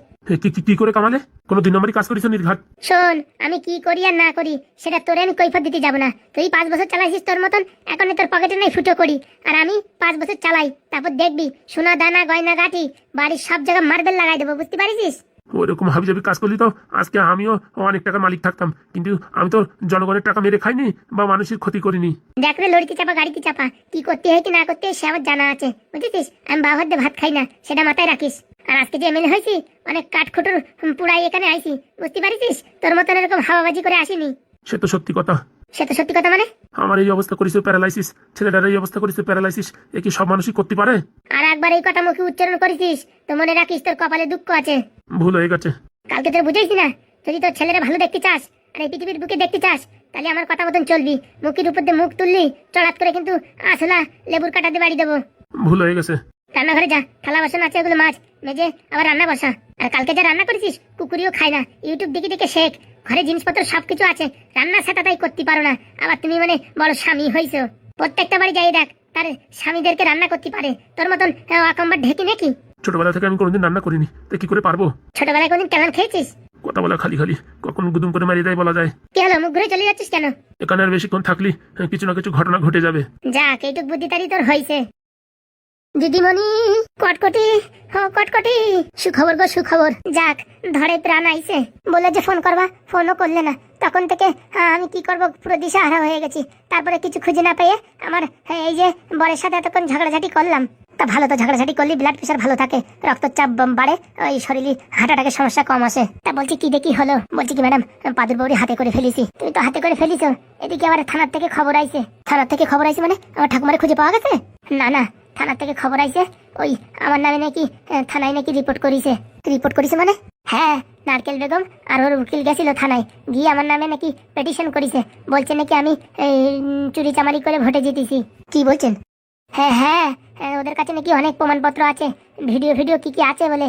কি করে কামালে? কোনো 2 নম্বরই কাজ করিস নির্ঘাত? শোন, আমি কি করি আর না করি সেটা তোরে আমি কৈফিয়ত দিতে যাব না। তুই 5 বছর চালাইছিস তোর মতন, এখন তোর পকেটে নেই ফুটো করি, আর আমি 5 বছর চালাই, তারপর দেখবি সোনা দানা গয়না গাঠি বাড়ির সব জায়গায় মার্বেল লাগাই দেবো, বুঝতে পারিস? ওইরকম হাবি যাবি কাজ করলি তো আজকে আমিও অনেক টাকার মালিক থাকতাম, কিন্তু আমি তো জনগণের টাকা মেরে খাইনি বা মানুষের ক্ষতি করিনি। দেখ রে, লড়িতে চাপা গাড়িতে চাপা, কি করতে হয় কি না করতে হয় সে আমার জানা আছে, বুঝেছিস? আমি বাবার দিয়ে ভাত খাই না, সেটা মাথায় রাখিস। আর আজকে যে এমএলএ হয়েছি, অনেক কাঠখুটুর পুরাই এখানে আইছি, বুঝতে পারিস? তোর মতন এরকম হাওয়াবাজি করে আসিনি। সে তো সত্যি কথা। সে তো সত্যি কথা মানে? আমার এই অবস্থা করেছে প্যারালাইসিস, ছেলেটার এই অবস্থা করেছে প্যারালাইসিস, এ কি সব মানুষই করতে পারে? আর একবার এই কথা মুখে উচ্চারণ করেছিস তো মনে রাখিস তোর কপালে দুঃখ আছে। ভুল হয়ে গেছে। কালকে তোর বুঝাইছি না, যদি তোর ছেলেরা ভালো দেখতে চাস আর এই পৃথিবীর বুকে দেখতে চাস, তাহলে আমার কথা মতন চলবি। মুখের উপর দিয়ে মুখ তুললি, চড়াত করে কিন্তু আসলা লেবুর কাটাতে বাড়ি দেবো। ভুল হয়ে গেছে। রান্নাঘরে যা, থালা বাসন আছে ওগুলো মাছ মেজে আবার রান্না বসা। আর কালকে যা রান্না করেছিস কুকুরিও খায় না, ইউটিউব দেখে দেখে শেখ। ঘরে জিনিসপত্র সবকিছু আছে, রান্না সেটা তাই করতে পারো না, আবার তুমি মানে বড় স্বামী হইছো। প্রত্যেকটা বাড়ি যাই দেখ, তার স্বামীদেরকে রান্না করতে পারে, তোর মতন অকম্বার ঢেকি নাকি? ছোটবেলা থেকে আমি কোনোদিন রান্না করিনি, তো কি করে পারবো? ছোটবেলায় কোনদিন কেমন খেয়েছিস? কথা বলা খালি খালি, কখন গুদুম করে মারিয়ে দেয় বলা যায়। কি হলো, মুখ ঘুরে চলে যাচ্ছিস কেন? এখানে আর বেশিক্ষণ থাকলি কিছু না কিছু ঘটনা ঘটে যাবে। যাক, এইটুক বুদ্ধি তারি তোর হয়েছে। দিদিমণি, কটকটি কটকটি, সুখবর গো সুখবর। যাক, ধরে প্রাণ আইছে। বলে যে ফোন করবা, ফোনও করলে না। তখন থেকে আমি কি করব, পুরো দিশাহারা হয়ে গেছি। তারপরে কিছু খুঁজে না পেয়ে আমার এই যে বরের সাথে এতক্ষণ ঝগড়াঝাটি করলাম। তা ভালো তো, ঝগড়াঝাটি করলে ব্লাড প্রেশার ভালো থাকে, রক্তচাপ বাড়ে, ওই শরীরে হার্ট অ্যাটাকের সমস্যা কম আসে। তা বলছি কি দেখি হলো, বলছি কি ম্যাডাম, পাদুর বৌরি হাতে করে ফেলিছি। তুমি তো হাতে করে ফেলিছো, এদিকে আবার থানার থেকে খবর আইছে। থানার থেকে খবর আইছে মানে আমার ঠাকুমারে খুঁজে পাওয়া গেছে? না না, থানার থেকে খবর আইছে ওই আমার নামে নাকি থানায় নাকি রিপোর্ট করিছে মানে? হ্যাঁ, নারকেল বেগম আর ওর উকিল গেছিল থানায়, গিয়ে আমার নামে নাকি পিটিশন করিছে। বলছে নাকি আমি চুরি চামারি করে ভোটে জিতেছি। কি বলছেন? হ্যাঁ হ্যাঁ, ওদের কাছে নাকি অনেক প্রমাণপত্র আছে, ভিডিও কি কি আছে বলে,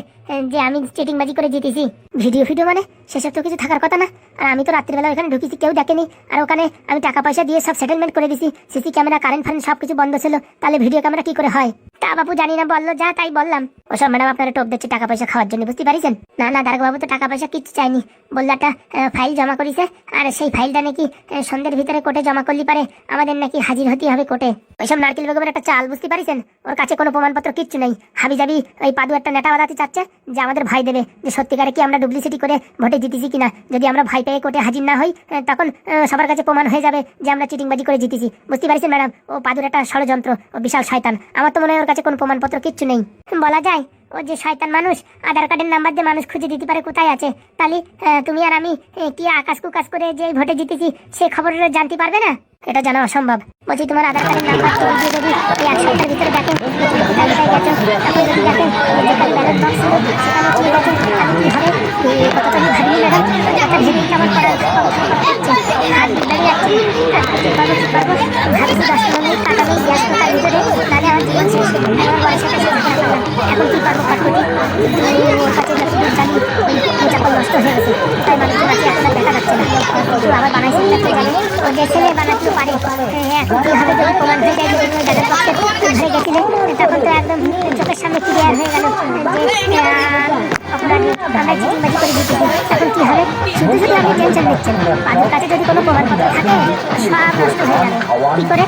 যে আমি চিটিংবাজি করে জিতেছি। ভিডিও মানে সেসব তো কিছু থাকার কথা না। আর আমি তো রাত্রিবেলা ওখানে ঢুকেছি, কেউ দেখেনি। আর ওখানে আমি টাকা পয়সা দিয়ে সব সেটেলমেন্ট করে দিছি, সিসি ক্যামেরা কারেন্ট ফারেন্ট সবকিছু বন্ধ ছিল। তাহলে ভিডিও ক্যামেরা কি করে হয়? তা বাবু জানি না, বললো যা তাই বললাম। ওসব ম্যাডাম আপনারা টোপ দিচ্ছে টাকা পয়সা খাওয়ার জন্য, বুঝতে পারিছেন? না না, দারোগা বাবু তো টাকা পয়সা কিচ্ছু চাইনি, বললো একটা ফাইল জমা করিছে, আর সেই ফাইলটা নাকি সন্ধ্যের ভিতরে কোর্টে জমা করলি পারে আমাদের নাকি হাজির হতে হবে কোর্টে। ওইসব নারকেল বেগমের একটা চাল, বুঝতে পারিছেন? ওর কাছে কোনো প্রমাণপত্র কিচ্ছু নেই। হাবি যাবি ওই পাদু একটা নেটা বাঁধাতে চাচ্ছে যে আমাদের ভয় দেবে, যে সত্যিকারে কি আমরা ডুপ্লিসিটি করে ভোটে জিতেছি কিনা। যদি আমরা ভয় পেয়ে কোর্টে হাজির না হই, তখন সবার কাছে প্রমাণ হয়ে যাবে যে আমরা চিটিংবাজি করে জিতেছি, বুঝতে পারছেন ম্যাডাম? ও পাদুর একটা ষড়যন্ত্র, ও বিশাল শয়তান। আমার তো মনে হয় ওর কাছে কোনো প্রমাণপত্র কিচ্ছু নেই। বলা যায় ও যে শয়তান মানুষ, আধার কার্ডের নাম্বার দিয়ে মানুষ খুঁজে দিতে পারে কোথায় আছে। তাহলে তুমি আর আমি কি আকাশ কুকাশ করে যে ভোটে জিতেছি সে খবর জানতে পারবে না? এটা জানা অসম্ভব। বলছি তোমার আধার কার্ডের নাম্বার দিয়ে যদি এই 1 সপ্তাহের ভিতরে দেখেন তালিকায় গেছো, তারপরে যদি দেখেন যেখানে ব্যালট বক্স ছিল সেখানে চলে গেছেন, তাহলে কি হবে? কতটা আমি ভাবিনি ম্যাডাম, একটা ভেবেই আমার করার হাত দাঁড়িয়ে যাচ্ছে। পারবো ভাবছি 10 মিনিট টাকা নেই গ্যাস কোটার ভিতরে, তাহলে আমার জীবন শেষ। আমার বয়সের কাছে এখন কি পারবো কাটকুটি? ওর কাছে জানি চাকর নষ্ট হয়ে গেছে, তাই মানুষের কাছে এখন দেখা যাচ্ছে না। কিন্তু আবার বানাইছে জানি ও যে ছেলে বানাতে পারে। এখন কি হবে যদি প্রমাণ হয়ে যায় যে তুমি ব্যালট বক্সে ধরে গেছিলে, তখন তো একদম চোখের সামনে ক্লিয়ার হয়ে গেল যে অপরাধী আমরা চিটিংবাজি করে দিতেছি। এখন কি হবে? শুধু শুধু আপনি টেনশন নিচ্ছেন। পাদুর কাছে যদি কোনো প্রমাণপত্র থাকে সব নষ্ট হয়ে যাবে। কি করে?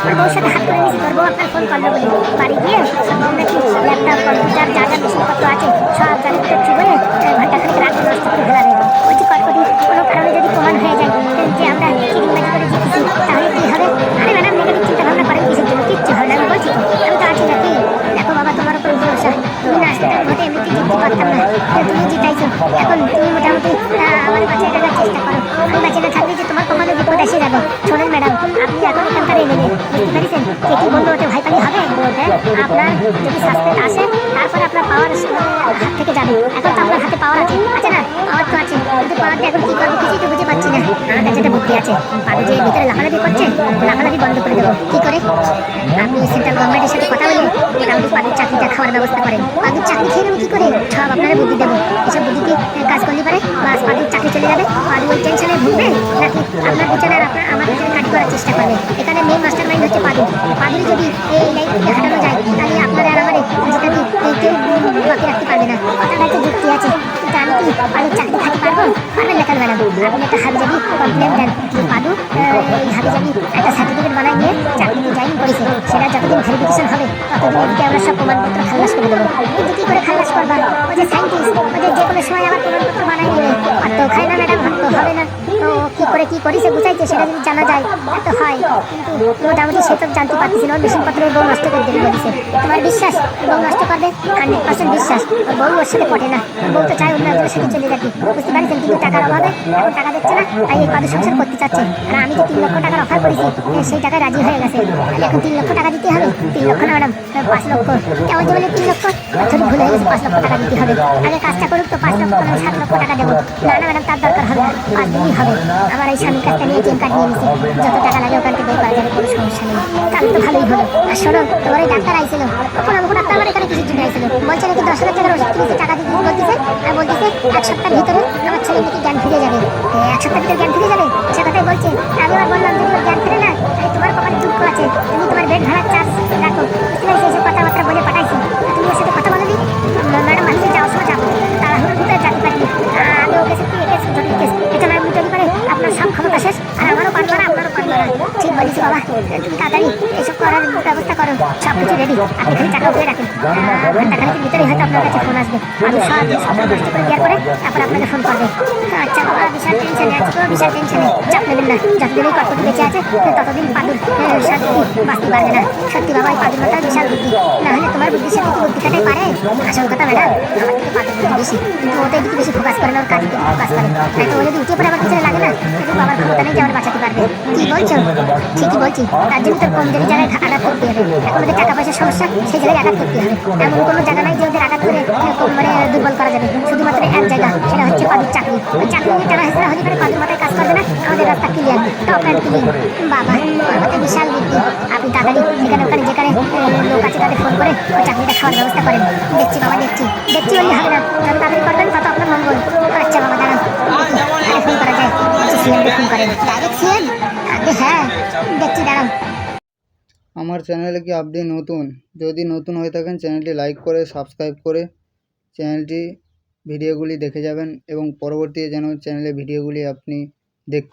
ওর বউর সাথে হাত করে নিয়েছি, ওর বউ আপনার ফোন করলো বলে বাড়ি গিয়ে সব নাকি ল্যাপটপ কম্পিউটার যা যা মেশিনপত্র আছে সব জানিয়ে করছি বলে ঘন্টাখানিক রাত নষ্ট করে ফেলাবে। বলছি কটকটি, কোনো কারণে যদি প্রমাণ হয়ে যায় যে আমরা চিটিংবাজি করে জিতেছি, তাহলে কি হবে? আরে ম্যাডাম, নেগেটিভ চিন্তা ভাবনা করেন কিসের জন্য? কিচ্ছু হবে না, আমি বলছি তো, আমি তো আছি নাকি? দেখো বাবা, তোমার উপর ভরসা। তুমি না আসলে আমি ভোটে এমনিতে জিততে পারতাম না, তুমি জিতাইছো। এখন তুমি মোটামুটি আমার বাঁচিয়ে রাখার চেষ্টা করো। আমি বাঁচিয়ে না থাকলে যে তোমার কখনো বিপদ এসে যাবে। শোনেন ম্যাডাম, আপনি এখন এখানকার বাদ এখন কি করবো কিছুই তো বুঝে পাচ্ছি না। আমার কাছে একটা বুদ্ধি আছে। পাদু যে ভিতরে লাফালাফি করছে, লাফালাফি বন্ধ করে দেবো। কি করে? আপনি সেন্ট্রাল গভর্নমেন্টের সাথে কথা বলে মোটামুটি পাদুর চাকরিটা খাওয়ার ব্যবস্থা করেন। পাদুর চাকরি খেয়ে নেবো কি করে? সব আপনারা বুদ্ধি দেবো। এসব বুদ্ধিতে কাজ করলে পারে বাস পাদুর চাকরি চলে যাবে। পাদু ওই টেনশনে ভুগবে নাকি আপনার পিছনে আর আপনার আমার পিছনে কাটি করার চেষ্টা করবে। এখানে মেন মাস্টার মাইন্ড হচ্ছে পাদু। পাদুর যদি এই লাইন থেকে হাঁটানো যায় তাহলে আপনারা আর আমার যেটাকে কেউ বাকি রাখতে পারবে না। কথাটা একটু যুক্তি আছে, কিন্তু আমি কি পাদুর চাকরি খাতে পারবো? পারবেন না কেন ম্যাডাম? আপনি একটা হাবিজাবি কমপ্লেন দেন যে পাদু এই হাবিজাবি একটা সার্টিফিকেট বানাই নিয়ে চাকরিতে জয়েন করেছে। সেটা যতদিন ভেরিফিকেশন হবে ততদিন ওদিকে আমরা সব প্রমাণপত্র খালাস করে দেবো। কিন্তু কি করে খালাস করবা? ও যে সায়েন্টিস্ট, ওদের যে কোনো সময় আবার প্রমাণপত্র বানাই নেবে। আর তো খায় না ম্যাডাম, তো হবে না। তো কি করে কি করেছে বুঝাইছে সেটা যদি জানা যায় তো হয়, কিন্তু মোটামুটি সে তো জানতে পারতেছিল ওর মেশিনপত্র বউ নষ্ট করে দেবে বলেছে। তোমার বিশ্বাস বউ নষ্ট করবে? 100% বিশ্বাস। ওর বউ ওর সাথে পটে না। ওর বউ তো চায় অন্য একজনের সাথে চলে যাবে, বুঝতে পারছেন? কিন্তু টাকার অভাবে এখন টাকা দিচ্ছে না, তাই এই পাদু সংসার করতে চাচ্ছে। আর আমি যে 3 লক্ষ টাকার অফার করেছি সেই টাকায় রাজি হয়ে গেছে। তাহলে এখন 3 লক্ষ টাকা দিতে হবে। 3 লক্ষ না ম্যাডাম, 5 লক্ষ। কেমন যে বলে 3 লক্ষ, থোড়ি ভুল হয়ে গেছে। 5 লক্ষ টাকা দিতে হবে। আগে কাজটা করুক তো 5 লক্ষ না 7 লক্ষ টাকা দেবো। না না ম্যাডাম, তার দরকার হবে না, 5 দিনই হবে। আমার এই স্বামীর কাছটা নিয়ে এটিএম কার্ড নিয়ে নিছি, যত টাকা লাগে ওখান থেকে বের করা যাবে, কোনো সমস্যা নেই। তাহলে তো ভালোই হলো। আর শোনো, তোমার ওই ডাক্তার আইছিল, তখন আমাকে ডাক্তার আমার এখানে কিছুর জন্য আইছিল, বলছে নাকি 10,000 টাকার ওষুধ কিনেছে, টাকা দিতে বলতেছে। আর বলতেছে 1 সপ্তাহের ভিতরে আমার ছেলে নাকি জ্ঞান ফিরে যাবে। 1 সপ্তাহের ভিতরে জ্ঞান ফিরে যাবে সে কথাই বলছে। আমি আবার বললাম যদি ওর জ্ঞান ফিরে না, তাহলে তোমার কপালে দুঃখ আছে, তুমি তোমার বেড ভাড়ার চার্জ রাখো। বুঝতে পারছি, এইসব কথাবার্তা বলে পাঠাইছি। তুমি ওর সাথে কথা বলবি? ম্যাডাম আমি যাওয়ার সময় যাবো, তাড়াহুড়োর ভিতরে যেতে পারিনি। আমি ওকে সত্যি একে জটিল কেস, এখানে আমি তৈরি করে আপনার সব ক্ষমতা শেষ, আর আমারও পারবো না আপনারও পারবো না। ঠিক বলেছি বাবা, তুমি তাড়াতাড়ি এইসব করার ব্যবস্থা করো, সব কিছু রেডি। আপনি খালি টাকা উঠে রাখেন, ঘন্টাখানেকের ভিতরেই হয়তো আপনার কাছে ফোন আসবে। আমি সব সব নষ্ট করে দেওয়ার পরে তারপর আপনাকে ফোন করবে। আচ্ছা বাবা, বিশাল টেনশনে আছি, বিশাল টেনশনে। চাপ নেবেন না, যতদিন এই কর্তব্য বেঁচে আছে ততদিন পাদুর সাথে বাঁচতে পারবে না। সত্যি বাবা, এই পাদুর মাথার বিশাল বুদ্ধি, না হলে তোমার বুদ্ধির সাথে কি বুদ্ধি কাটাই পারে? আসল কথা ম্যাডাম, আমার থেকে পাদুর বুদ্ধি বেশি, কিন্তু ওতে দিকে বেশি ফোকাস করে না, ওর কাজের দিকে ফোকাস করে। তাই তো ও যদি উঠে পড়ে আমার পিছনে লাগে না, কিন্তু বাবার ক্ষমতা নেই যে আমার বাঁচাতে পারবে। কি বলছো? ঠিকই বলছি, তার জন্য তোর কমজোরি জায়গায় আঘাত করতে হবে। এখন ওদের টাকা পয়সার সমস্যা, সেই জায়গায় আঘাত করতে হবে। এমন কোনো জায়গা নাই যে ওদের আঘাত করে মানে দুর্বল করা যাবে। শুধুমাত্র এক জায়গা, সেটা হচ্ছে পাদুর চাকরি। ওই চাকরি নিয়ে টানা হেসরা হতে পারে, পাদুর মাথায় কাজ করবে না, আমাদের রাস্তা ক্লিয়ার, টপ অ্যান্ড ক্লিন। বাবা, ওর মধ্যে বিশাল বুদ্ধি। আপনি তাড়াতাড়ি এখানে ওখানে যেখানে লোক আছে তাদের ফোন করে ওই চাকরিটা খাওয়ার ব্যবস্থা করেন। দেখছি বাবা, দেখছি দেখছি, বললে হবে না, যত তাড়াতাড়ি করবেন তত আপনার মঙ্গল। আচ্ছা বাবা, দাঁড়ান, আরে ফোন করা যায়, সিএমকে ফোন করেন। Direct CM? আগে হ্যাঁ, দেখছি, দাঁড়াও। আমার চ্যানেলে কি আপনি নতুন? যদি নতুন হয়ে থাকেন চ্যানেলটি লাইক করে সাবস্ক্রাইব করে চ্যানেলটি ভিডিওগুলি দেখে যাবেন এবং পরবর্তী যেন চ্যানেলে ভিডিওগুলি আপনি দেখতে